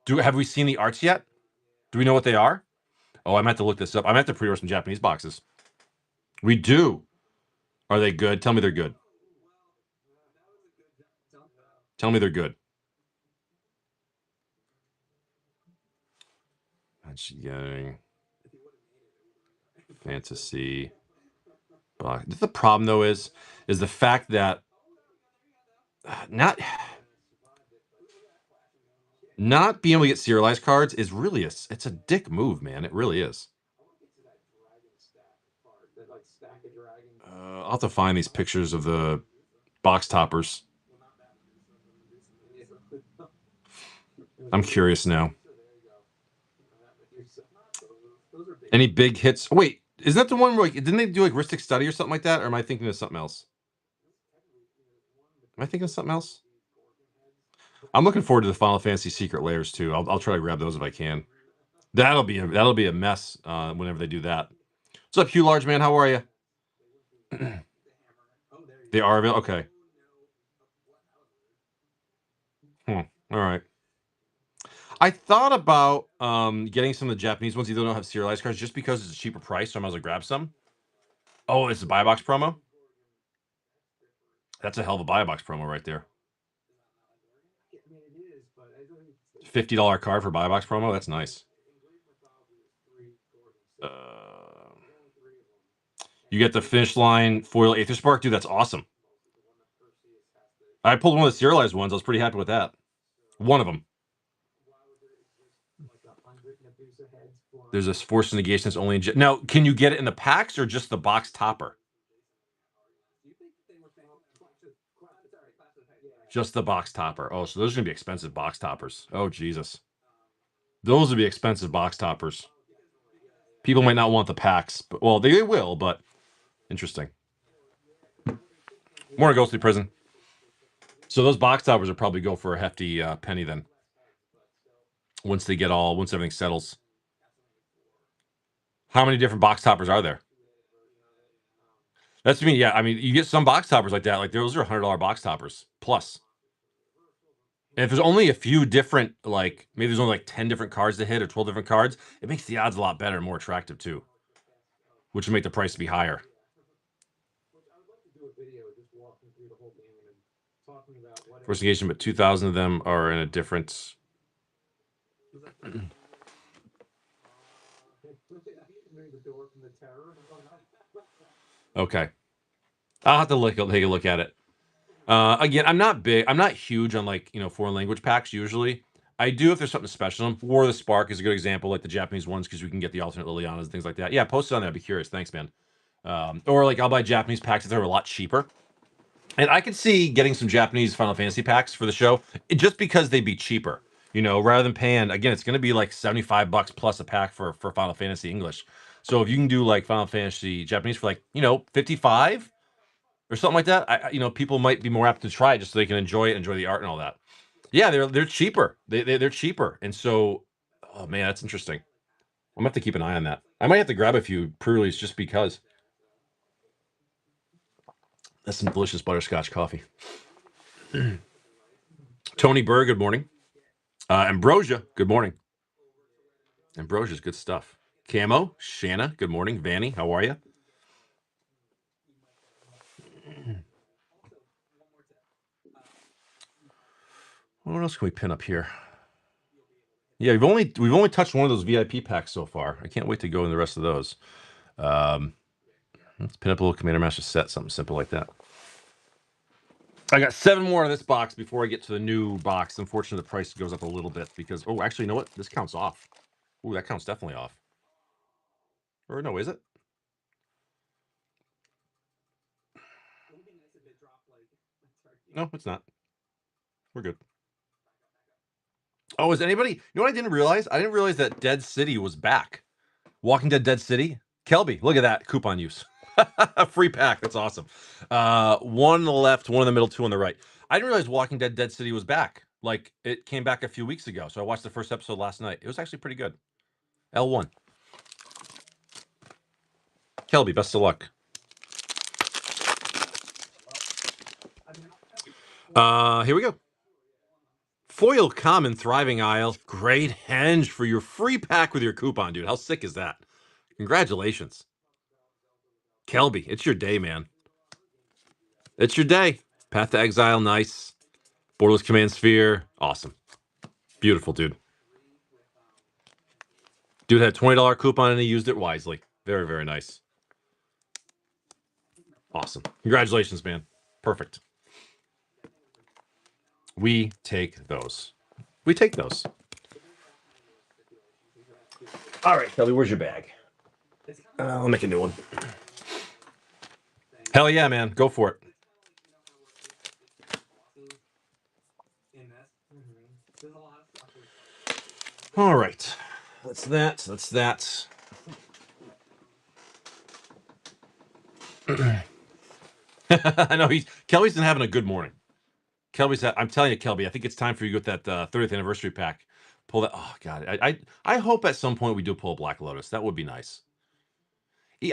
S1: Have we seen the arts yet? Do we know what they are? Oh, I might have to look this up. I might have to pre-order some Japanese boxes. We do. Are they good? Tell me they're good. Tell me they're good. Getting fantasy box. The problem though is the fact that not being able to get serialized cards is really it's a dick move, man. It really is. I'll have to find these pictures of the box toppers. I'm curious now. Any big hits? Oh, wait, isn't that the one where didn't they do like Ristic Study or something like that? Or am I thinking of something else? Am I thinking of something else? I'm looking forward to the Final Fantasy Secret Layers too. I'll try to grab those if I can. That'll be a mess whenever they do that. What's up, Hugh Large Man? How are you? They are available. Okay. All right. I thought about getting some of the Japanese ones, even though they don't have serialized cards, just because it's a cheaper price, so I might as well grab some. Oh, it's a buy box promo? That's a hell of a buy box promo right there. $50 card for buy box promo? That's nice. You get the finish line foil Aether Spark. Dude, that's awesome. I pulled one of the serialized ones. I was pretty happy with that. One of them. There's a force negation that's only in. Now, can you get it in the packs or just the box topper? Just the box topper. Oh, so those are going to be expensive box toppers. Oh, Jesus. Those would be expensive box toppers. People might not want the packs, but well, they will, but interesting. More Ghostly Prison. So those box toppers will probably go for a hefty penny then. Once everything settles. How many different box toppers are there? That's me. Yeah, I mean, you get some box toppers like that. Like those are $100 box toppers plus. And if there's only a few different, like maybe there's only like 10 different cards to hit or 12 different cards, it makes the odds a lot better and more attractive too, which would make the price be higher. First engagement, but 2,000 of them are in a different. Okay, I'll have to take a look at it. Again, I'm not huge on like foreign language packs usually. I do if there's something special. War of the Spark is a good example, like the Japanese ones, because we can get the alternate Lilianas and things like that. Yeah, post it on there. I'd be curious. Thanks, man. Or like I'll buy Japanese packs if they're a lot cheaper. And I could see getting some Japanese Final Fantasy packs for the show, just because they'd be cheaper. Rather than paying again, it's going to be like $75 plus a pack for Final Fantasy English. So if you can do like Final Fantasy Japanese for like 55 or something like that, people might be more apt to try it just so they can enjoy it, enjoy the art and all that. Yeah, they're cheaper. They're cheaper, and so, oh man, that's interesting. I'm gonna have to keep an eye on that. I might have to grab a few pre-release just because. That's some delicious butterscotch coffee. Tony Burr, good morning. Ambrosia, good morning. Ambrosia's good stuff. Camo, Shanna, good morning. Vanny, how are you? What else can we pin up here? Yeah, we've only touched one of those VIP packs so far. I can't wait to go in the rest of those. Let's pin up a little Commander Master set, something simple like that. I got 7 more in this box before I get to the new box. Unfortunately, the price goes up a little bit because... Oh, actually, you know what? This counts off. Oh, that counts definitely off. Or no, is it? No, it's not. We're good. Oh, is anybody... You know what I didn't realize? I didn't realize that Dead City was back. Walking Dead Dead City. Kelby, look at that. Coupon use. Free pack. That's awesome. 1 on the left, 1 in the middle, 2 on the right. I didn't realize Walking Dead Dead City was back. Like, it came back a few weeks ago. So I watched the first episode last night. It was actually pretty good. L1. Kelby, best of luck. Here we go. Foil Common Thriving Isle. Great henge for your free pack with your coupon, dude. How sick is that? Congratulations. Kelby, it's your day, man. It's your day. Path to Exile, nice. Borderless Command Sphere, awesome. Beautiful, dude. Dude had a $20 coupon and he used it wisely. Very, very nice. Awesome. Congratulations, man. Perfect. We take those. We take those. All right, Kelly, where's your bag? I'll make a new one. Hell yeah, man. Go for it. All right. That's that. That's that. I know Kelby's been having a good morning. I'm telling you, Kelby, I think it's time for you to get that 30th anniversary pack. Pull that. Oh God, I hope at some point we do pull a Black Lotus. That would be nice.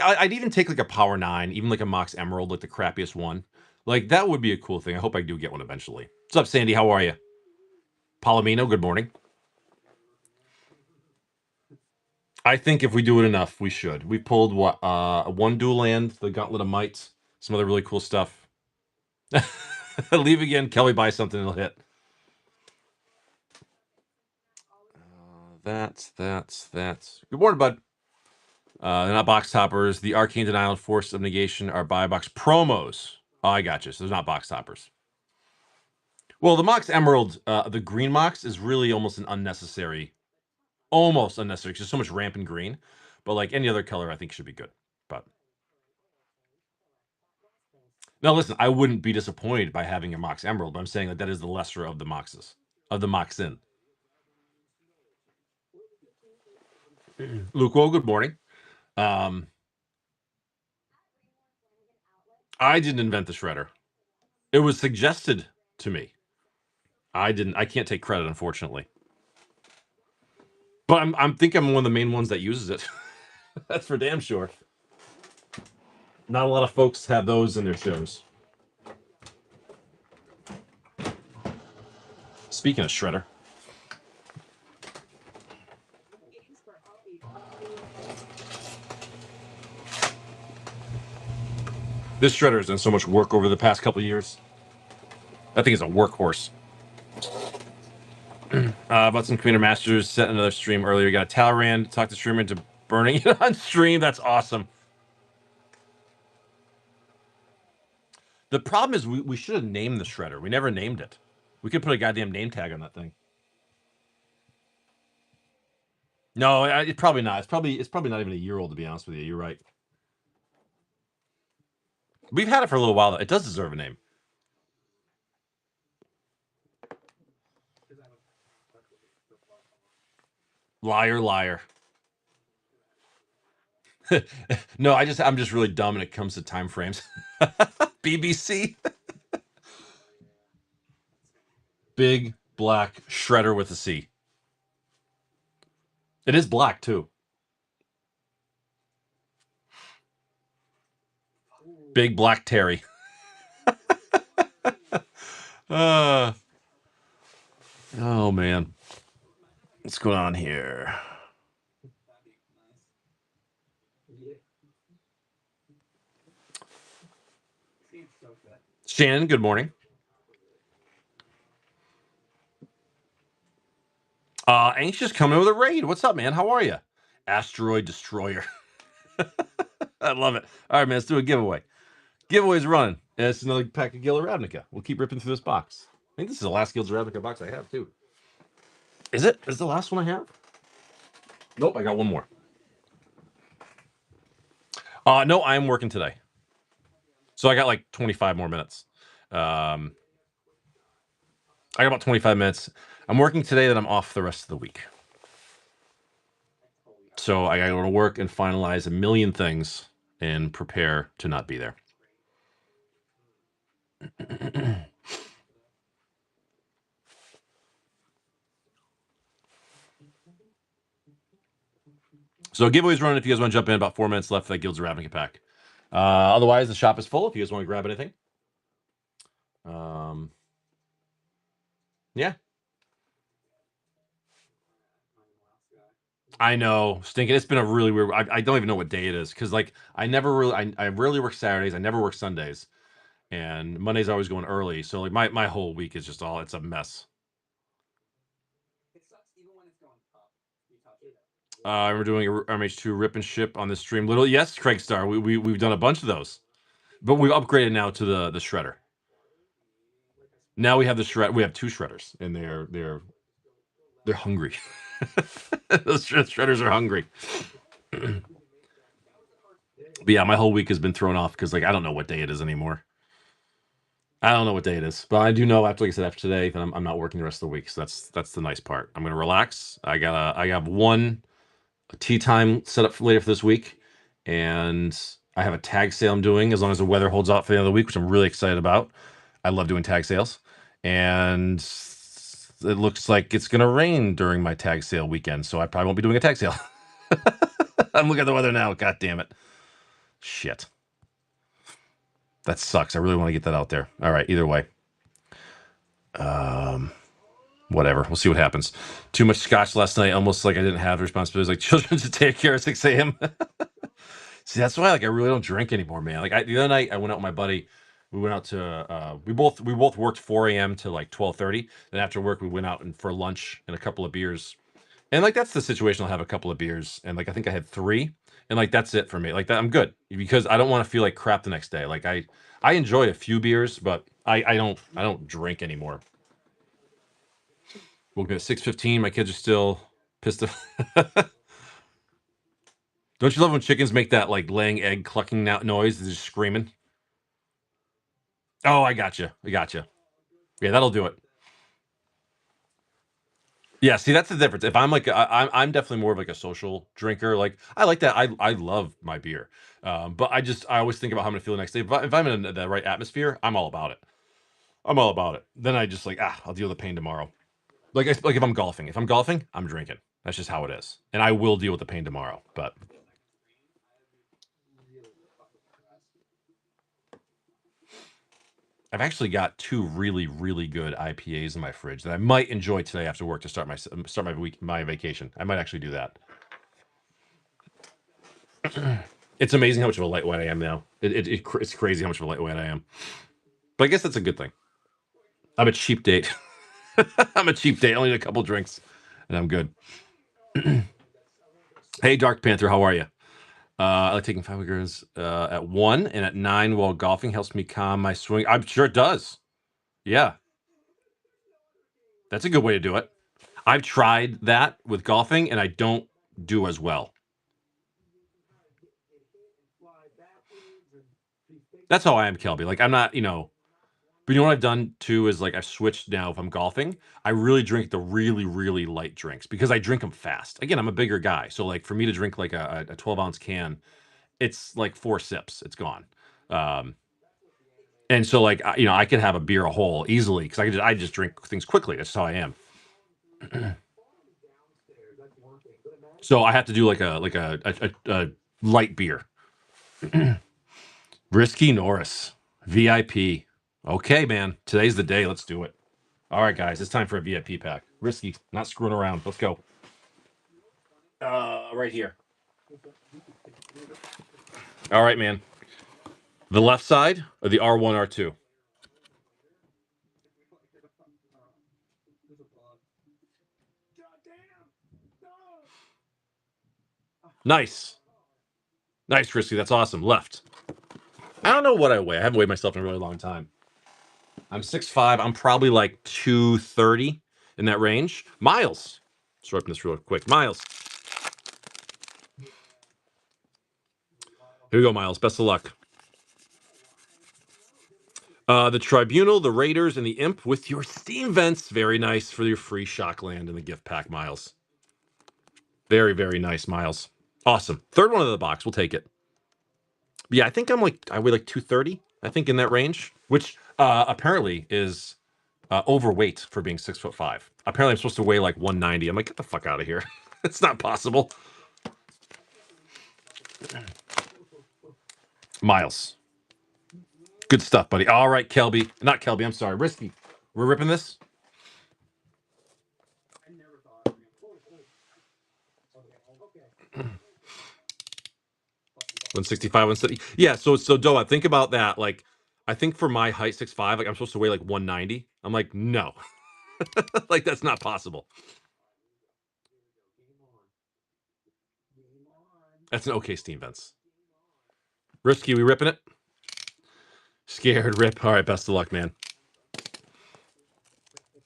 S1: I'd even take like a Power 9, even like a Mox Emerald, like the crappiest one. Like that would be a cool thing. I hope I do get one eventually. What's up, Sandy? How are you? Palomino, good morning. I think if we do it enough, we should. We pulled what? 1 dual land, the Gauntlet of Might, some other really cool stuff. Leave again. Kelly buys something, it'll hit. That's. Good morning, bud. They're not box toppers. The Arcane Denial and Force of Negation are buy box promos. Oh, I got you. So there's not box toppers. Well, the Mox Emerald, the green Mox, is really almost unnecessary. It's just so much rampant green. But like any other color, I think should be good. But now, listen, I wouldn't be disappointed by having a Mox Emerald. But I'm saying that is the lesser of the Moxes, of the Moxin. Luke, well, good morning. I didn't invent the shredder. It was suggested to me. I can't take credit, unfortunately. But I'm think I'm one of the main ones that uses it. That's for damn sure. Not a lot of folks have those in their shows. Speaking of shredder. This shredder has done so much work over the past couple of years. I think it's a workhorse. About some Commander Masters, set another stream earlier. We got a Talrand, talked the streamer into burning it on stream. That's awesome. The problem is we should have named the shredder. We never named it. We could put a goddamn name tag on that thing. No, it's probably not. It's probably not even a year old, to be honest with you. You're right. We've had it for a little while, though. It does deserve a name. Liar, liar. No, I'm just really dumb when it comes to time frames. BBC. Big black shredder with a C. It is black too. Big black Terry. Oh man. What's going on here? Shannon, good morning. Anxious coming with a raid. What's up, man? How are you? Asteroid Destroyer. I love it. All right, man, let's do a giveaway. Giveaway's running. And it's another pack of Gilda Ravnica. We'll keep ripping through this box. I think this is the last Gilda Ravnica box I have, too. Is it? Is it the last one I have? Nope, I got one more. No, I am working today. So I got like 25 more minutes. I got about 25 minutes. I'm working today, then I'm off the rest of the week. So I got to go to work and finalize a million things and prepare to not be there. So giveaways running if you guys want to jump in. About 4 minutes left for that Guilds of Ravnica pack. Otherwise, the shop is full if you guys want to grab anything. Yeah. I know, stinking. It's been a really weird. I don't even know what day it is because like I never really, I rarely work Saturdays. I never work Sundays, and Mondays always going early. So like my whole week is just all it's a mess.
S2: It sucks even when it's going up. You touch it.
S1: We're doing a MH2 rip and ship on this stream. Little yes, Craig Star. We've done a bunch of those, but we've upgraded now to the shredder. Now we have the shred. We have two shredders, and they're hungry. Those shredders are hungry. But yeah, my whole week has been thrown off because like I don't know what day it is anymore. I don't know what day it is, but I do know after, like I said, after today, that I'm not working the rest of the week. So that's the nice part. I'm gonna relax. I have one tea time set up for later for this week, and I have a tag sale I'm doing as long as the weather holds out for the end of the week, which I'm really excited about. I love doing tag sales, and it looks like it's gonna rain during my tag sale weekend, so I probably won't be doing a tag sale. I'm looking at the weather now. God damn it. Shit. That sucks. I really want to get that out there. All right, either way. Whatever. We'll see what happens. Too much scotch last night, almost like I didn't have the responsibilities like children to take care at 6 a.m. See, that's why like I really don't drink anymore, man. Like the other night I went out with my buddy. We went out to we both worked 4 a.m. to like 12:30. Then after work we went out and for lunch and a couple of beers. And like that's the situation. I'll have a couple of beers and like I think I had 3. And like that's it for me. Like that I'm good because I don't want to feel like crap the next day. Like I enjoy a few beers, but I don't drink anymore. Woke up at 6:15. My kids are still pissed off. Don't you love when chickens make that like laying egg clucking noise? They're just screaming. Oh, I gotcha. I gotcha. Yeah, that'll do it. Yeah, see, that's the difference. If I'm like, I'm definitely more of like a social drinker. Like, I like that. I love my beer, but I always think about how I'm gonna feel the next day. If I'm in the right atmosphere, I'm all about it. I'm all about it. Then I just like, I'll deal with the pain tomorrow. Like if I'm golfing, I'm drinking. That's just how it is, and I will deal with the pain tomorrow. But I've actually got 2 really, really good IPAs in my fridge that I might enjoy today after work to start my vacation. I might actually do that. It's amazing how much of a lightweight I am now. It's crazy how much of a lightweight I am. But I guess that's a good thing. I'm a cheap date. I'm a cheap date. I only need a couple drinks, and I'm good. Hey, Dark Panther, how are you? I like taking 5 girls at 1 and at 9 while golfing helps me calm my swing. I'm sure it does. Yeah, that's a good way to do it. I've tried that with golfing, and I don't do as well. That's how I am, Kelby. Like I'm not, but you know what I've done too is like I've switched now. If I'm golfing, I really drink the really, really light drinks because I drink them fast. Again, I'm a bigger guy, so like for me to drink like a 12-ounce can, it's like 4 sips, it's gone. Um, and so like I could have a beer a hole easily because I just drink things quickly. That's how I am. So I have to do like a light beer. Risky Norris, VIP. Okay, man. Today's the day. Let's do it. All right, guys. It's time for a VIP pack. Risky, not screwing around. Let's go. Right here. All right, man. The left side or the R1, R2? Nice. Nice, Risky. That's awesome. Left. I don't know what I weigh. I haven't weighed myself in a really long time. I'm 6'5". I'm probably like 230 in that range. Miles. Let's open this real quick. Miles. Here we go, Miles. Best of luck. The Tribunal, the Raiders, and the Imp with your Steam vents. Very nice for your free Shockland in the gift pack, Miles. Very, very nice, Miles. Awesome. Third one of the box. We'll take it. Yeah, I think I weigh like 230. I think in that range, which apparently is overweight for being 6'5". Apparently, I'm supposed to weigh like 190. I'm like, get the fuck out of here. It's not possible. Miles. Good stuff, buddy. All right, Kelby. Not Kelby, I'm sorry. Risky. We're ripping this?
S2: I never thought. Okay.
S1: 165, 170. Yeah, so Doa, think about that. Like, I think for my height, 6'5", like I'm supposed to weigh like 190. I'm like, no. Like, that's not possible. That's an okay Steam Vents. Risky, we ripping it? Scared, rip. All right, best of luck, man.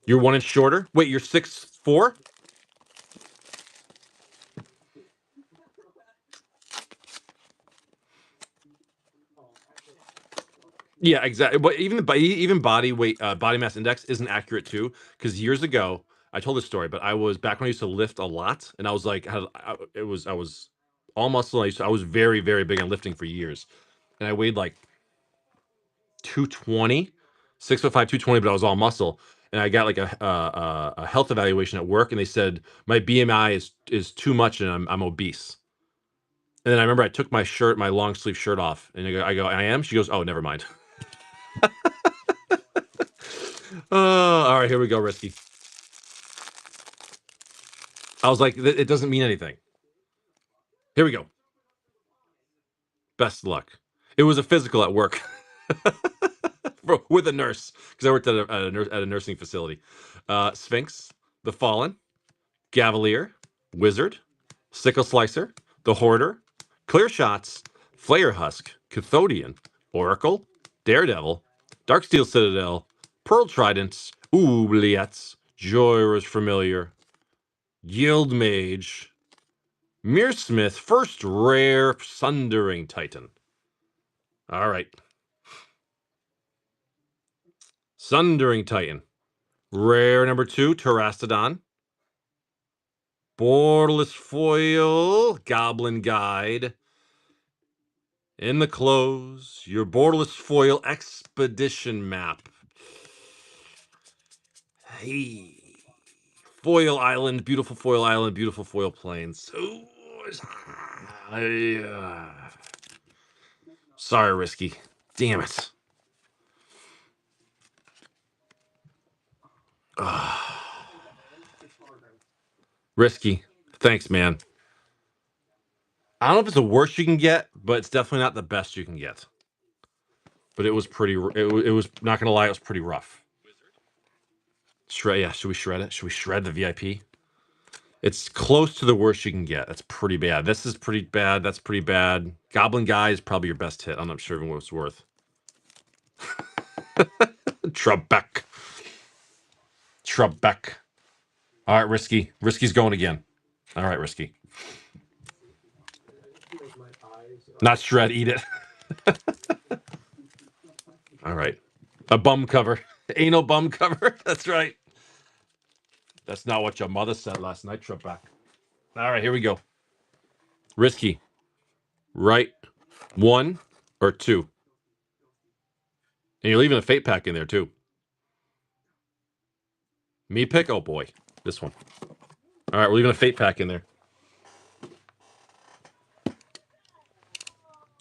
S1: You're 1 inch shorter? Wait, you're 6'4"? Yeah, exactly. But even body weight, body mass index isn't accurate too. Because years ago, I told this story, but I was back when I used to lift a lot, and I was like, I was all muscle. I was very, very big on lifting for years, and I weighed like 220, 6'5", 220, but I was all muscle. And I got like a health evaluation at work, and they said my BMI is too much, and I'm obese. And then I remember I took my long sleeve shirt off, and I go, I am. She goes, oh, never mind. All right, here we go, Risky. I was like, it doesn't mean anything. Here we go. Best of luck. It was a physical at work with a nurse because I worked at a nursing facility. Sphinx, the Fallen, Gavalier, Wizard, Sickle Slicer, the Hoarder, Clear Shots, Flayer Husk, Cathodian, Oracle, Daredevil, Darksteel Citadel, Pearl Tridents, Oubliettes, Joyous Familiar, Guild Mage, Mearsmith, first rare Sundering Titan. All right. Sundering Titan. Rare number 2, Terastodon. Borderless Foil, Goblin Guide. In the close, your Borderless Foil Expedition Map. Hey. Foil Island, beautiful Foil Plains. Ooh, sorry, Risky. Damn it. Risky. Thanks, man. I don't know if it's the worst you can get, but it's definitely not the best you can get. But it was pretty. It was not gonna lie, it was pretty rough. Shred. Yeah. Should we shred it? Should we shred the VIP? It's close to the worst you can get. That's pretty bad. This is pretty bad. That's pretty bad. Goblin Guy is probably your best hit. I'm not sure even what it's worth. Trebek. Trebek. All right, Risky. Risky's going again. All right, Risky. Not shred. Eat it. All right. A bum cover. Anal bum cover. That's right. That's not what your mother said last night, Trebek. All right, here we go. Risky. Right. 1 or 2. And you're leaving a fate pack in there, too. Me pick? Oh, boy. This one. All right, we're leaving a fate pack in there.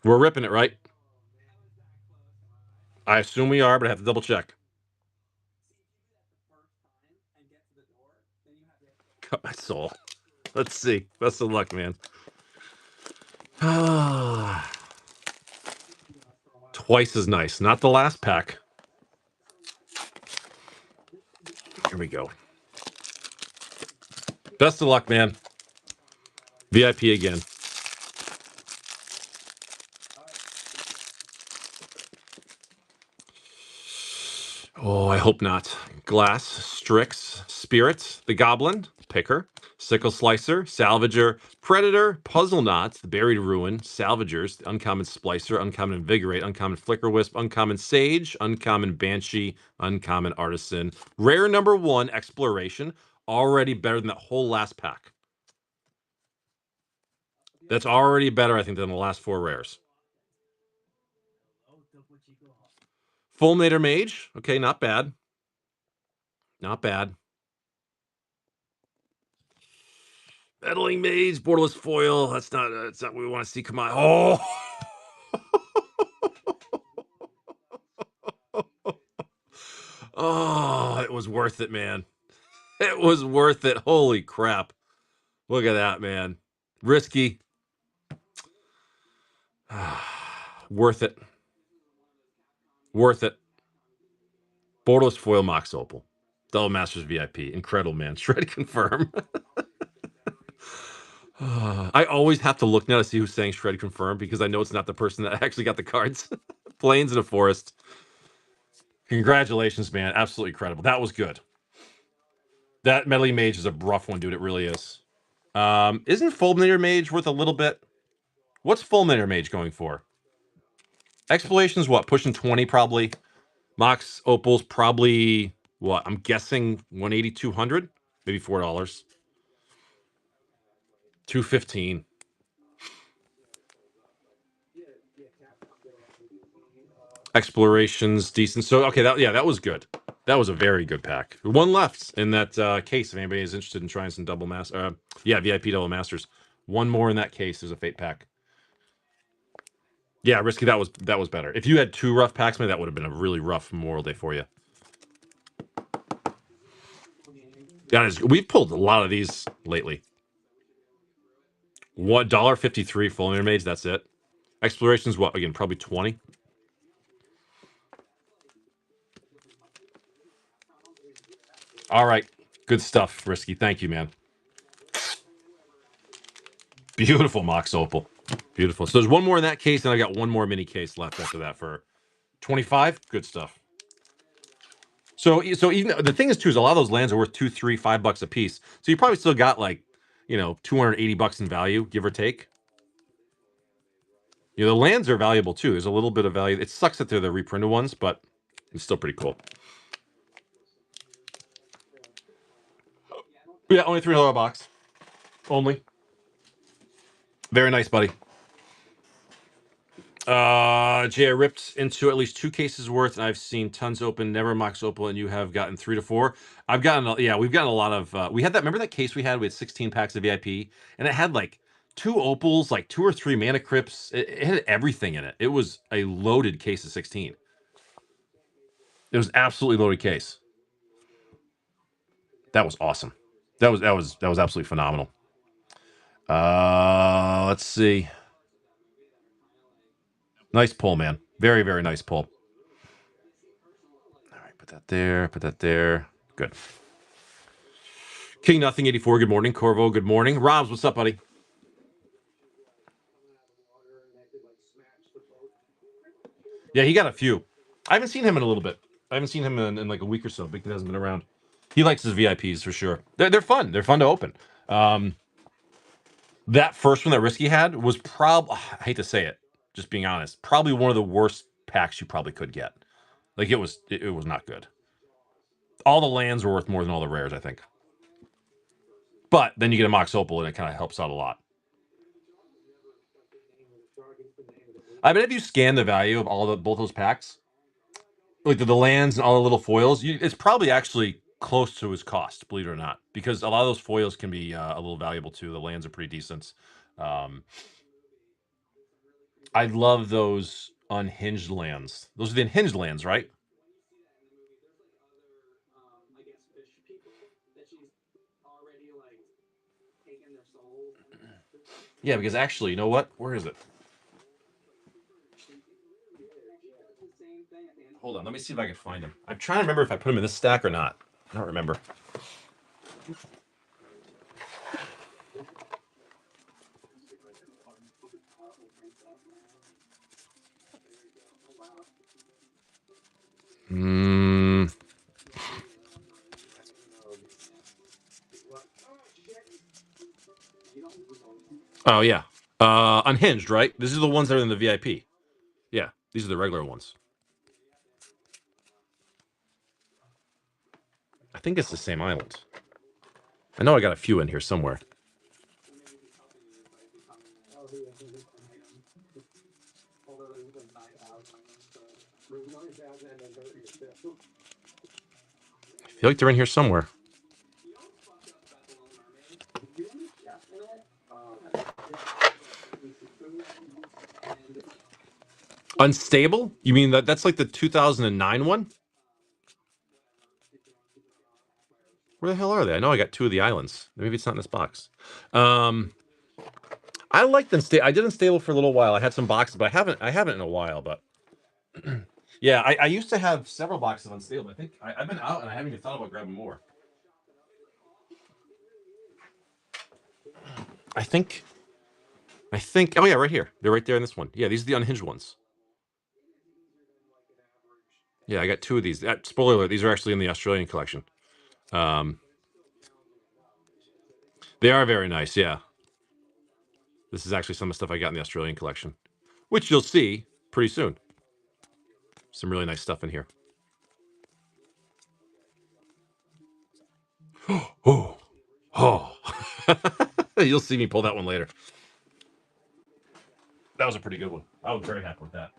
S1: We're ripping it, right? I assume we are, but I have to double check. Cut my soul. Let's see. Best of luck, man. Twice as nice. Not the last pack. Here we go. Best of luck, man. VIP again. Oh, I hope not. Glass, Strix, Spirit, the Goblin, Picker, Sickle Slicer, Salvager, Predator, Puzzle Knots, the Buried Ruin, Salvagers, the Uncommon Splicer, Uncommon Invigorate, Uncommon Flicker Wisp, Uncommon Sage, Uncommon Banshee, Uncommon Artisan. Rare number 1, Exploration, already better than that whole last pack. That's already better, I think, than the last 4 rares. Fulminator Mage, okay, not bad. Not bad. Meddling Mage, Borderless Foil. That's not what we want to see. Come on. Oh. Oh, it was worth it, man. It was worth it. Holy crap. Look at that, man. Risky. Worth it. Worth it. Borderless Foil Mox Opal. Double Masters VIP. Incredible, man. Shred confirm. I always have to look now to see who's saying shred confirm because I know it's not the person that actually got the cards. Plains in a forest. Congratulations, man. Absolutely incredible. That was good. That Meddling Mage is a rough one, dude. It really is. Isn't Fulminator Mage worth a little bit? What's Fulminator Mage going for? Exploration's what? Pushing 20 probably. Mox Opal's probably what? I'm guessing 180, 200, maybe $4. 215. Exploration's decent. So okay, that was good. That was a very good pack. One left in that case. If anybody is interested in trying some double master, VIP double masters. One more in that case. There's a fate pack. Yeah, risky. That was better. If you had 2 rough packs, maybe that would have been a really rough Memorial Day for you. Guys, we've pulled a lot of these lately. $1.53 Fulminator Mage. That's it. Exploration's what again? Probably 20. All right, good stuff, Risky. Thank you, man. Beautiful Mox Opal. Beautiful. So there's one more in that case, and I got one more mini case left after that for 25. Good stuff. So even the thing is too is a lot of those lands are worth $2, $3, $5 a piece. So you probably still got like, $280 in value, give or take. The lands are valuable too. There's a little bit of value. It sucks that they're the reprinted ones, but it's still pretty cool. Yeah, only $3 box. Only. Very nice, buddy. Jay, I ripped into at least 2 cases worth, and I've seen tons open, never Mox Opal, and you have gotten 3 to 4. We've gotten a lot of, we had that, remember that case we had? We had 16 packs of VIP, and it had like 2 Opals, like 2 or 3 Mana Crypts. It had everything in it. It was a loaded case of 16. It was absolutely loaded case. That was awesome. That was absolutely phenomenal. Let's see. Nice pull, man. Very, very nice pull. All right, put that there. Put that there. Good. King Nothing 84. Good morning. Corvo. Good morning. Robs, what's up, buddy? Yeah, he got a few. I haven't seen him in a little bit. I haven't seen him in like a week or so. Big Kid hasn't been around. He likes his VIPs for sure. They're fun. They're fun to open. That first one that Risky had was probably, I hate to say it, just being honest, probably one of the worst packs you probably could get. Like it was not good. All the lands were worth more than all the rares, I think. But then you get a Mox Opal and it kind of helps out a lot. I bet if you scan the value of both those packs, like the lands and all the little foils, it's probably actually close to his cost, believe it or not, because a lot of those foils can be a little valuable too. The lands are pretty decent. I love those unhinged lands. Those are the unhinged lands, right? Yeah, because actually, you know what? Where is it? Hold on, let me see if I can find him. I'm trying to remember if I put him in this stack or not. I don't remember. Oh yeah, unhinged, right? These are the ones that are in the VIP. Yeah, these are the regular ones. I think it's the same island. I know I got a few in here somewhere. I feel like they're in here somewhere. Unstable? You mean that's like the 2009 one? Where the hell are they? I know I got two of the islands. Maybe it's not in this box. I liked Unstable. I did Unstable for a little while. I had some boxes, but I haven't in a while. But yeah, I used to have several boxes of Unstable. I think I've been out and I haven't even thought about grabbing more. I think. Oh yeah, right here. They're right there in this one. Yeah, these are the unhinged ones. Yeah, I got two of these. Spoiler alert: these are actually in the Australian collection. Um, they are very nice. Yeah, this is actually some of the stuff I got in the Australian collection, which you'll see pretty soon. Some really nice stuff in here. Oh, oh. You'll see me pull that one later. That was a pretty good one. I was very happy with that.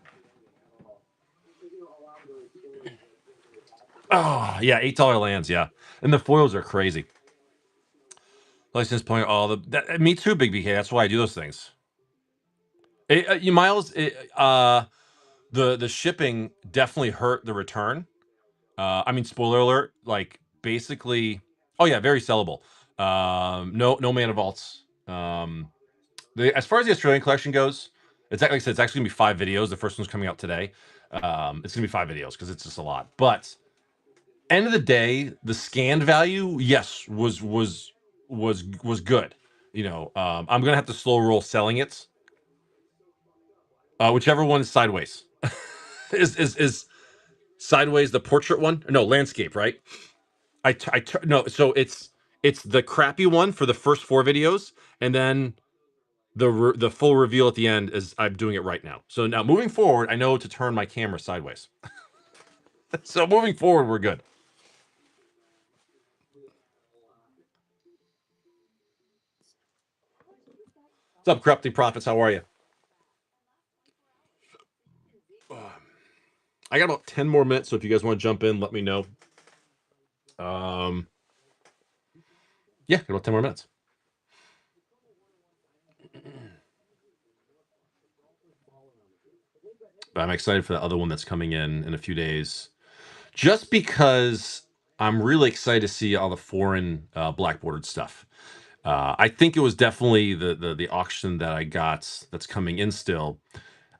S1: Oh, yeah, $8 lands, yeah. And the foils are crazy. License point, all me too, Big BK. That's why I do those things. You Miles, the shipping definitely hurt the return. I mean, spoiler alert, like basically, oh yeah, very sellable. No mana vaults. As far as the Australian collection goes, it's like I said, it's actually gonna be 5 videos. The first one's coming out today. It's gonna be 5 videos because it's just a lot. But end of the day, the scanned value, yes, was good. You know, I'm gonna have to slow roll selling it. Whichever one is sideways is sideways the portrait one. No, landscape, right? No, so it's the crappy one for the first 4 videos, and then the full reveal at the end is I'm doing it right now. So now moving forward, I know to turn my camera sideways. So moving forward, we're good. What's up, Corrupting Prophets? How are you? I got about 10 more minutes, so if you guys want to jump in, let me know. Yeah, got about 10 more minutes. But I'm excited for the other one that's coming in a few days, just because I'm really excited to see all the foreign black bordered stuff. I think it was definitely the auction that I got that's coming in still.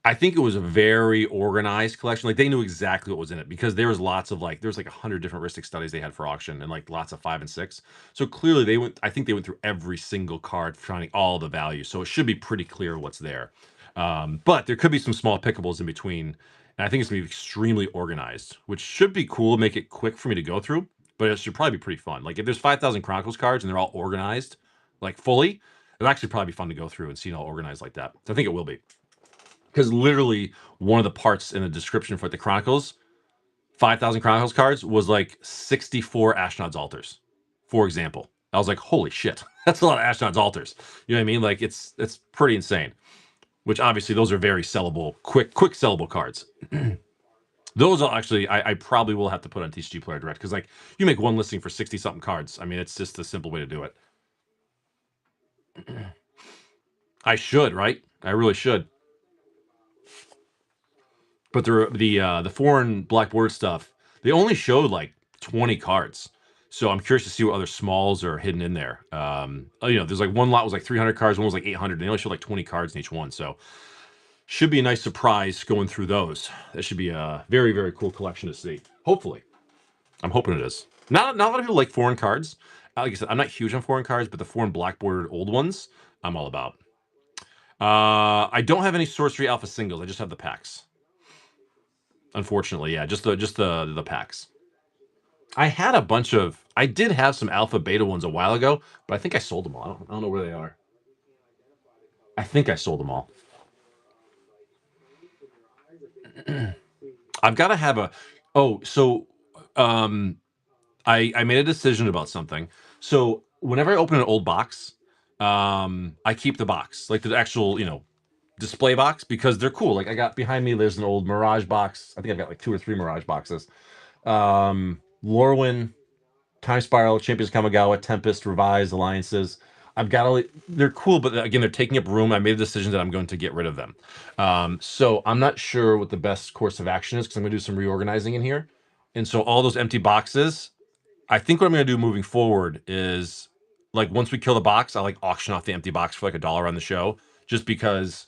S1: I think it was a very organized collection. Like they knew exactly what was in it because there was lots of like there's like 100 different Ristic studies they had for auction and like lots of 5 and 6. So clearly they went. I think they went through every single card, finding all the value. So it should be pretty clear what's there. But there could be some small pickables in between, and I think it's gonna be extremely organized, which should be cool. Make it quick for me to go through, but it should probably be pretty fun. Like if there's 5,000 Chronicles cards and they're all organized, like fully, it'll actually probably be fun to go through and see it all organized like that. So I think it will be. Because literally one of the parts in the description for the Chronicles, 5,000 Chronicles cards was like 64 Ashnod's altars, for example. I was like, holy shit, that's a lot of Ashnod's altars. You know what I mean? Like it's pretty insane. Which obviously those are very sellable, quick sellable cards. Those are actually I probably will have to put on TCG Player Direct because like you make one listing for 60 something cards. I mean, it's just a simple way to do it. I should, right? I really should. But the foreign black board stuff, they only showed like 20 cards. So I'm curious to see what other smalls are hidden in there. There's like one lot was like 300 cards, one was like 800. They only showed like 20 cards in each one. So should be a nice surprise going through those. That should be a very, very cool collection to see. Hopefully. I'm hoping it is. Not a lot of people like foreign cards. Like I said, I'm not huge on foreign cards, but the foreign black bordered old ones, I'm all about. I don't have any sorcery alpha singles. I just have the packs. Unfortunately, yeah, just the packs. I had a bunch of. I did have some alpha beta ones a while ago, but I think I sold them all. I don't know where they are. I think I sold them all. I've got to have a. Oh, so I made a decision about something. So whenever I open an old box, I keep the box, like the actual, display box, because they're cool. Like I got behind me, there's an old Mirage box. I think I've got like 2 or 3 Mirage boxes. Lorwyn, Time Spiral, Champions Kamigawa, Tempest, Revised, Alliances. I've got all. They're cool, but again, they're taking up room. I made a decision that I'm going to get rid of them. So I'm not sure what the best course of action is because I'm going to do some reorganizing in here. And so all those empty boxes, I think what I'm going to do moving forward is, like, once we kill the box, I like auction off the empty box for like $1 on the show, just because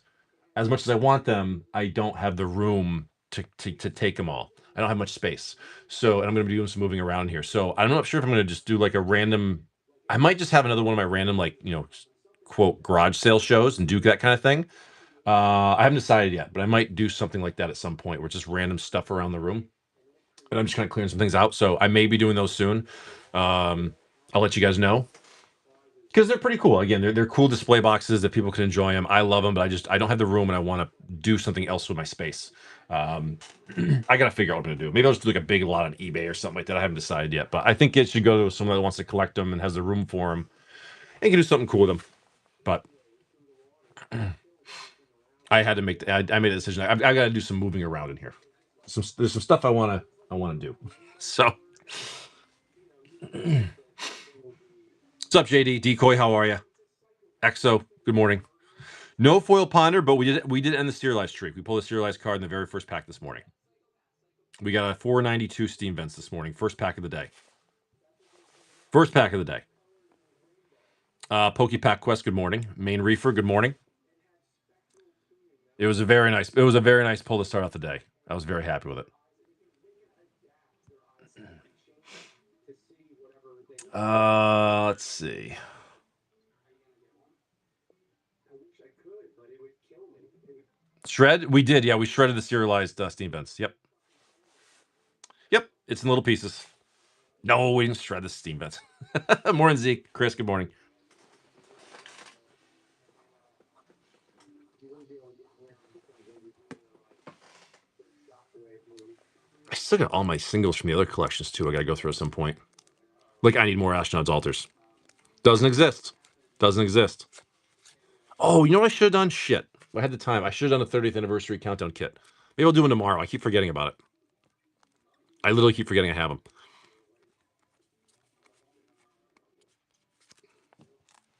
S1: as much as I want them, I don't have the room to take them all. I don't have much space. So, and I'm going to be doing some moving around here. So I'm not sure if I'm going to just do like a random. I might just have another one of my random, like, quote, garage sale shows and do that kind of thing. I haven't decided yet, but I might do something like that at some point, where it's just random stuff around the room, and I'm just kind of clearing some things out. So I may be doing those soon. I'll let you guys know, because they're pretty cool. Again, they're cool display boxes that people can enjoy them. I love them, but I don't have the room, and I want to do something else with my space. I gotta figure out what I'm gonna do. Maybe I'll just do like a big lot on eBay or something like that. I haven't decided yet, but I think it should go to someone that wants to collect them and has the room for them and can do something cool with them. But I had to make. I made a decision. I got to do some moving around in here. There's some stuff I wanna do. So, what's up, JD Decoy? How are you? Exo, good morning. No foil ponder, but we did end the serialized streak. We pulled a serialized card in the very first pack this morning. We got a 492 Steam Vents this morning. First pack of the day. First pack of the day. Pokepack Quest, good morning. Main Reefer, good morning. It was a very nice pull to start out the day. I was very happy with it. Let's see. Shred? We did, yeah. We shredded the serialized Steam Vents. Yep. Yep. It's in little pieces. No, we didn't shred the Steam Vents. Morning, Zeke. Chris, good morning. I still got all my singles from the other collections, too. I got to go through at some point. Like, I need more Astronaut's Altars. Doesn't exist. Doesn't exist. Oh, you know what I should have done? Shit. I had the time. I should have done a 30th anniversary countdown kit. Maybe I'll do one tomorrow. I keep forgetting about it. I literally keep forgetting I have them.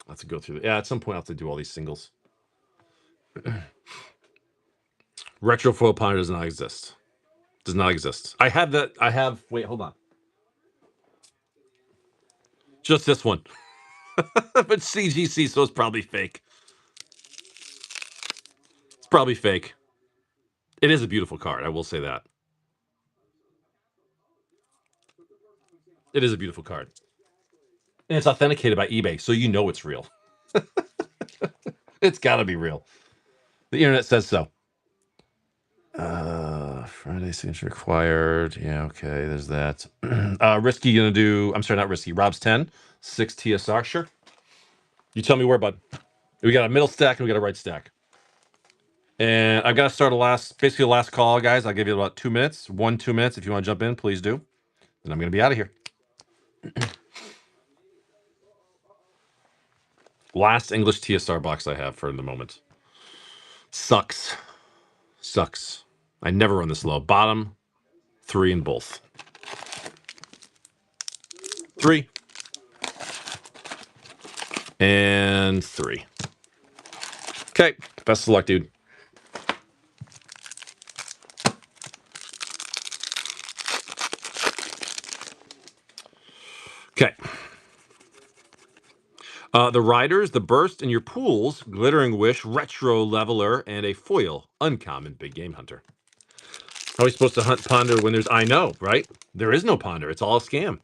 S1: I'll have to go through. Yeah, at some point I'll have to do all these singles. Retro foil ponder does not exist. Does not exist. I have that. I have. Wait, hold on. Just this one. But CGC, so it's probably fake. It's probably fake. It is a beautiful card. I will say that. It is a beautiful card. And it's authenticated by eBay, so you know it's real. It's got to be real. The internet says so. Friday signature required. Yeah, okay, there's that. Risky gonna do. I'm sorry, not Risky. Rob's 10, 6 TSR. Sure. You tell me where, bud. We got a middle stack and we got a right stack. And I've got to start basically a last call, guys. I'll give you about 2 minutes. 2 minutes. If you want to jump in, please do. And I'm gonna be out of here. Last English TSR box I have for the moment. Sucks. I never run this low. Bottom 3 in both. 3 and 3. Okay. Best of luck, dude. Okay. The Riders, the Burst, and your pools, Glittering Wish, Retro Leveler, and a foil, uncommon Big Game Hunter. How are we supposed to hunt Ponder when there's... I know, right? There is no Ponder. It's all a scam.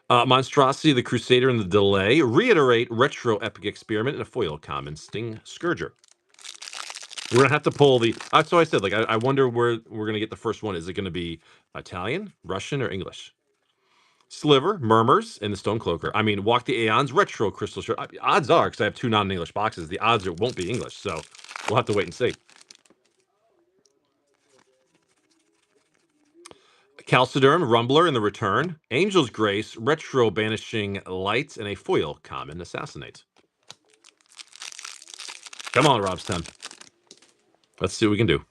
S1: Monstrosity, the Crusader, and the Delay. Reiterate, Retro Epic Experiment, and a foil, common Sting Scourger. We're going to have to pull the... That's what I said. Like, I wonder where we're going to get the first one. Is it going to be Italian, Russian, or English? Sliver, Murmurs, and the Stonecloaker. I mean, Walk the Aeons, Retro Crystal Shard. Odds are, because I have 2 non-English boxes, the odds are it won't be English, so we'll have to wait and see. Calciderm, Rumbler in the return. Angel's Grace, Retro Banishing Lights, and a foil common Assassinate. Come on, Rob's 10. Let's see what we can do.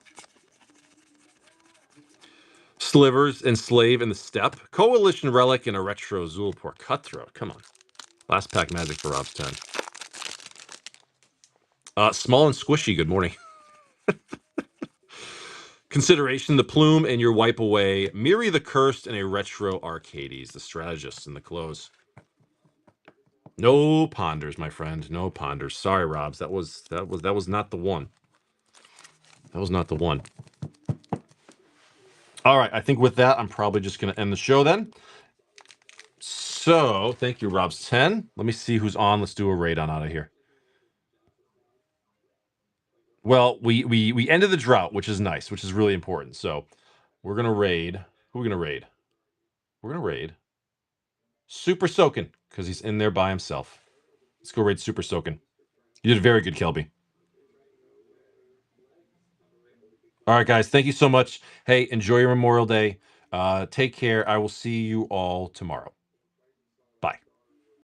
S1: Slivers, Enslave in the Steppe. Coalition Relic, and a Retro Zulpor Cutthroat. Come on. Last pack magic for Rob's 10. Small and Squishy, good morning. Consideration, the Plume, and your Wipe Away. Miri the Cursed, and a Retro Arcades. The Strategist in the close. No ponders, my friend. No ponders. Sorry, Robs. That was not the one. That was not the one. All right, I think with that, I'm probably just going to end the show then. So, thank you, Rob's 10. Let me see who's on. Let's do a raid on out of here. Well, we ended the drought, which is nice, which is really important. So, we're going to raid. Who are we going to raid? We're going to raid Super Soakin, because he's in there by himself. Let's go raid Super Soakin. You did very good, Kelby. All right, guys. Thank you so much. Hey, enjoy your Memorial Day. Take care. I will see you all tomorrow.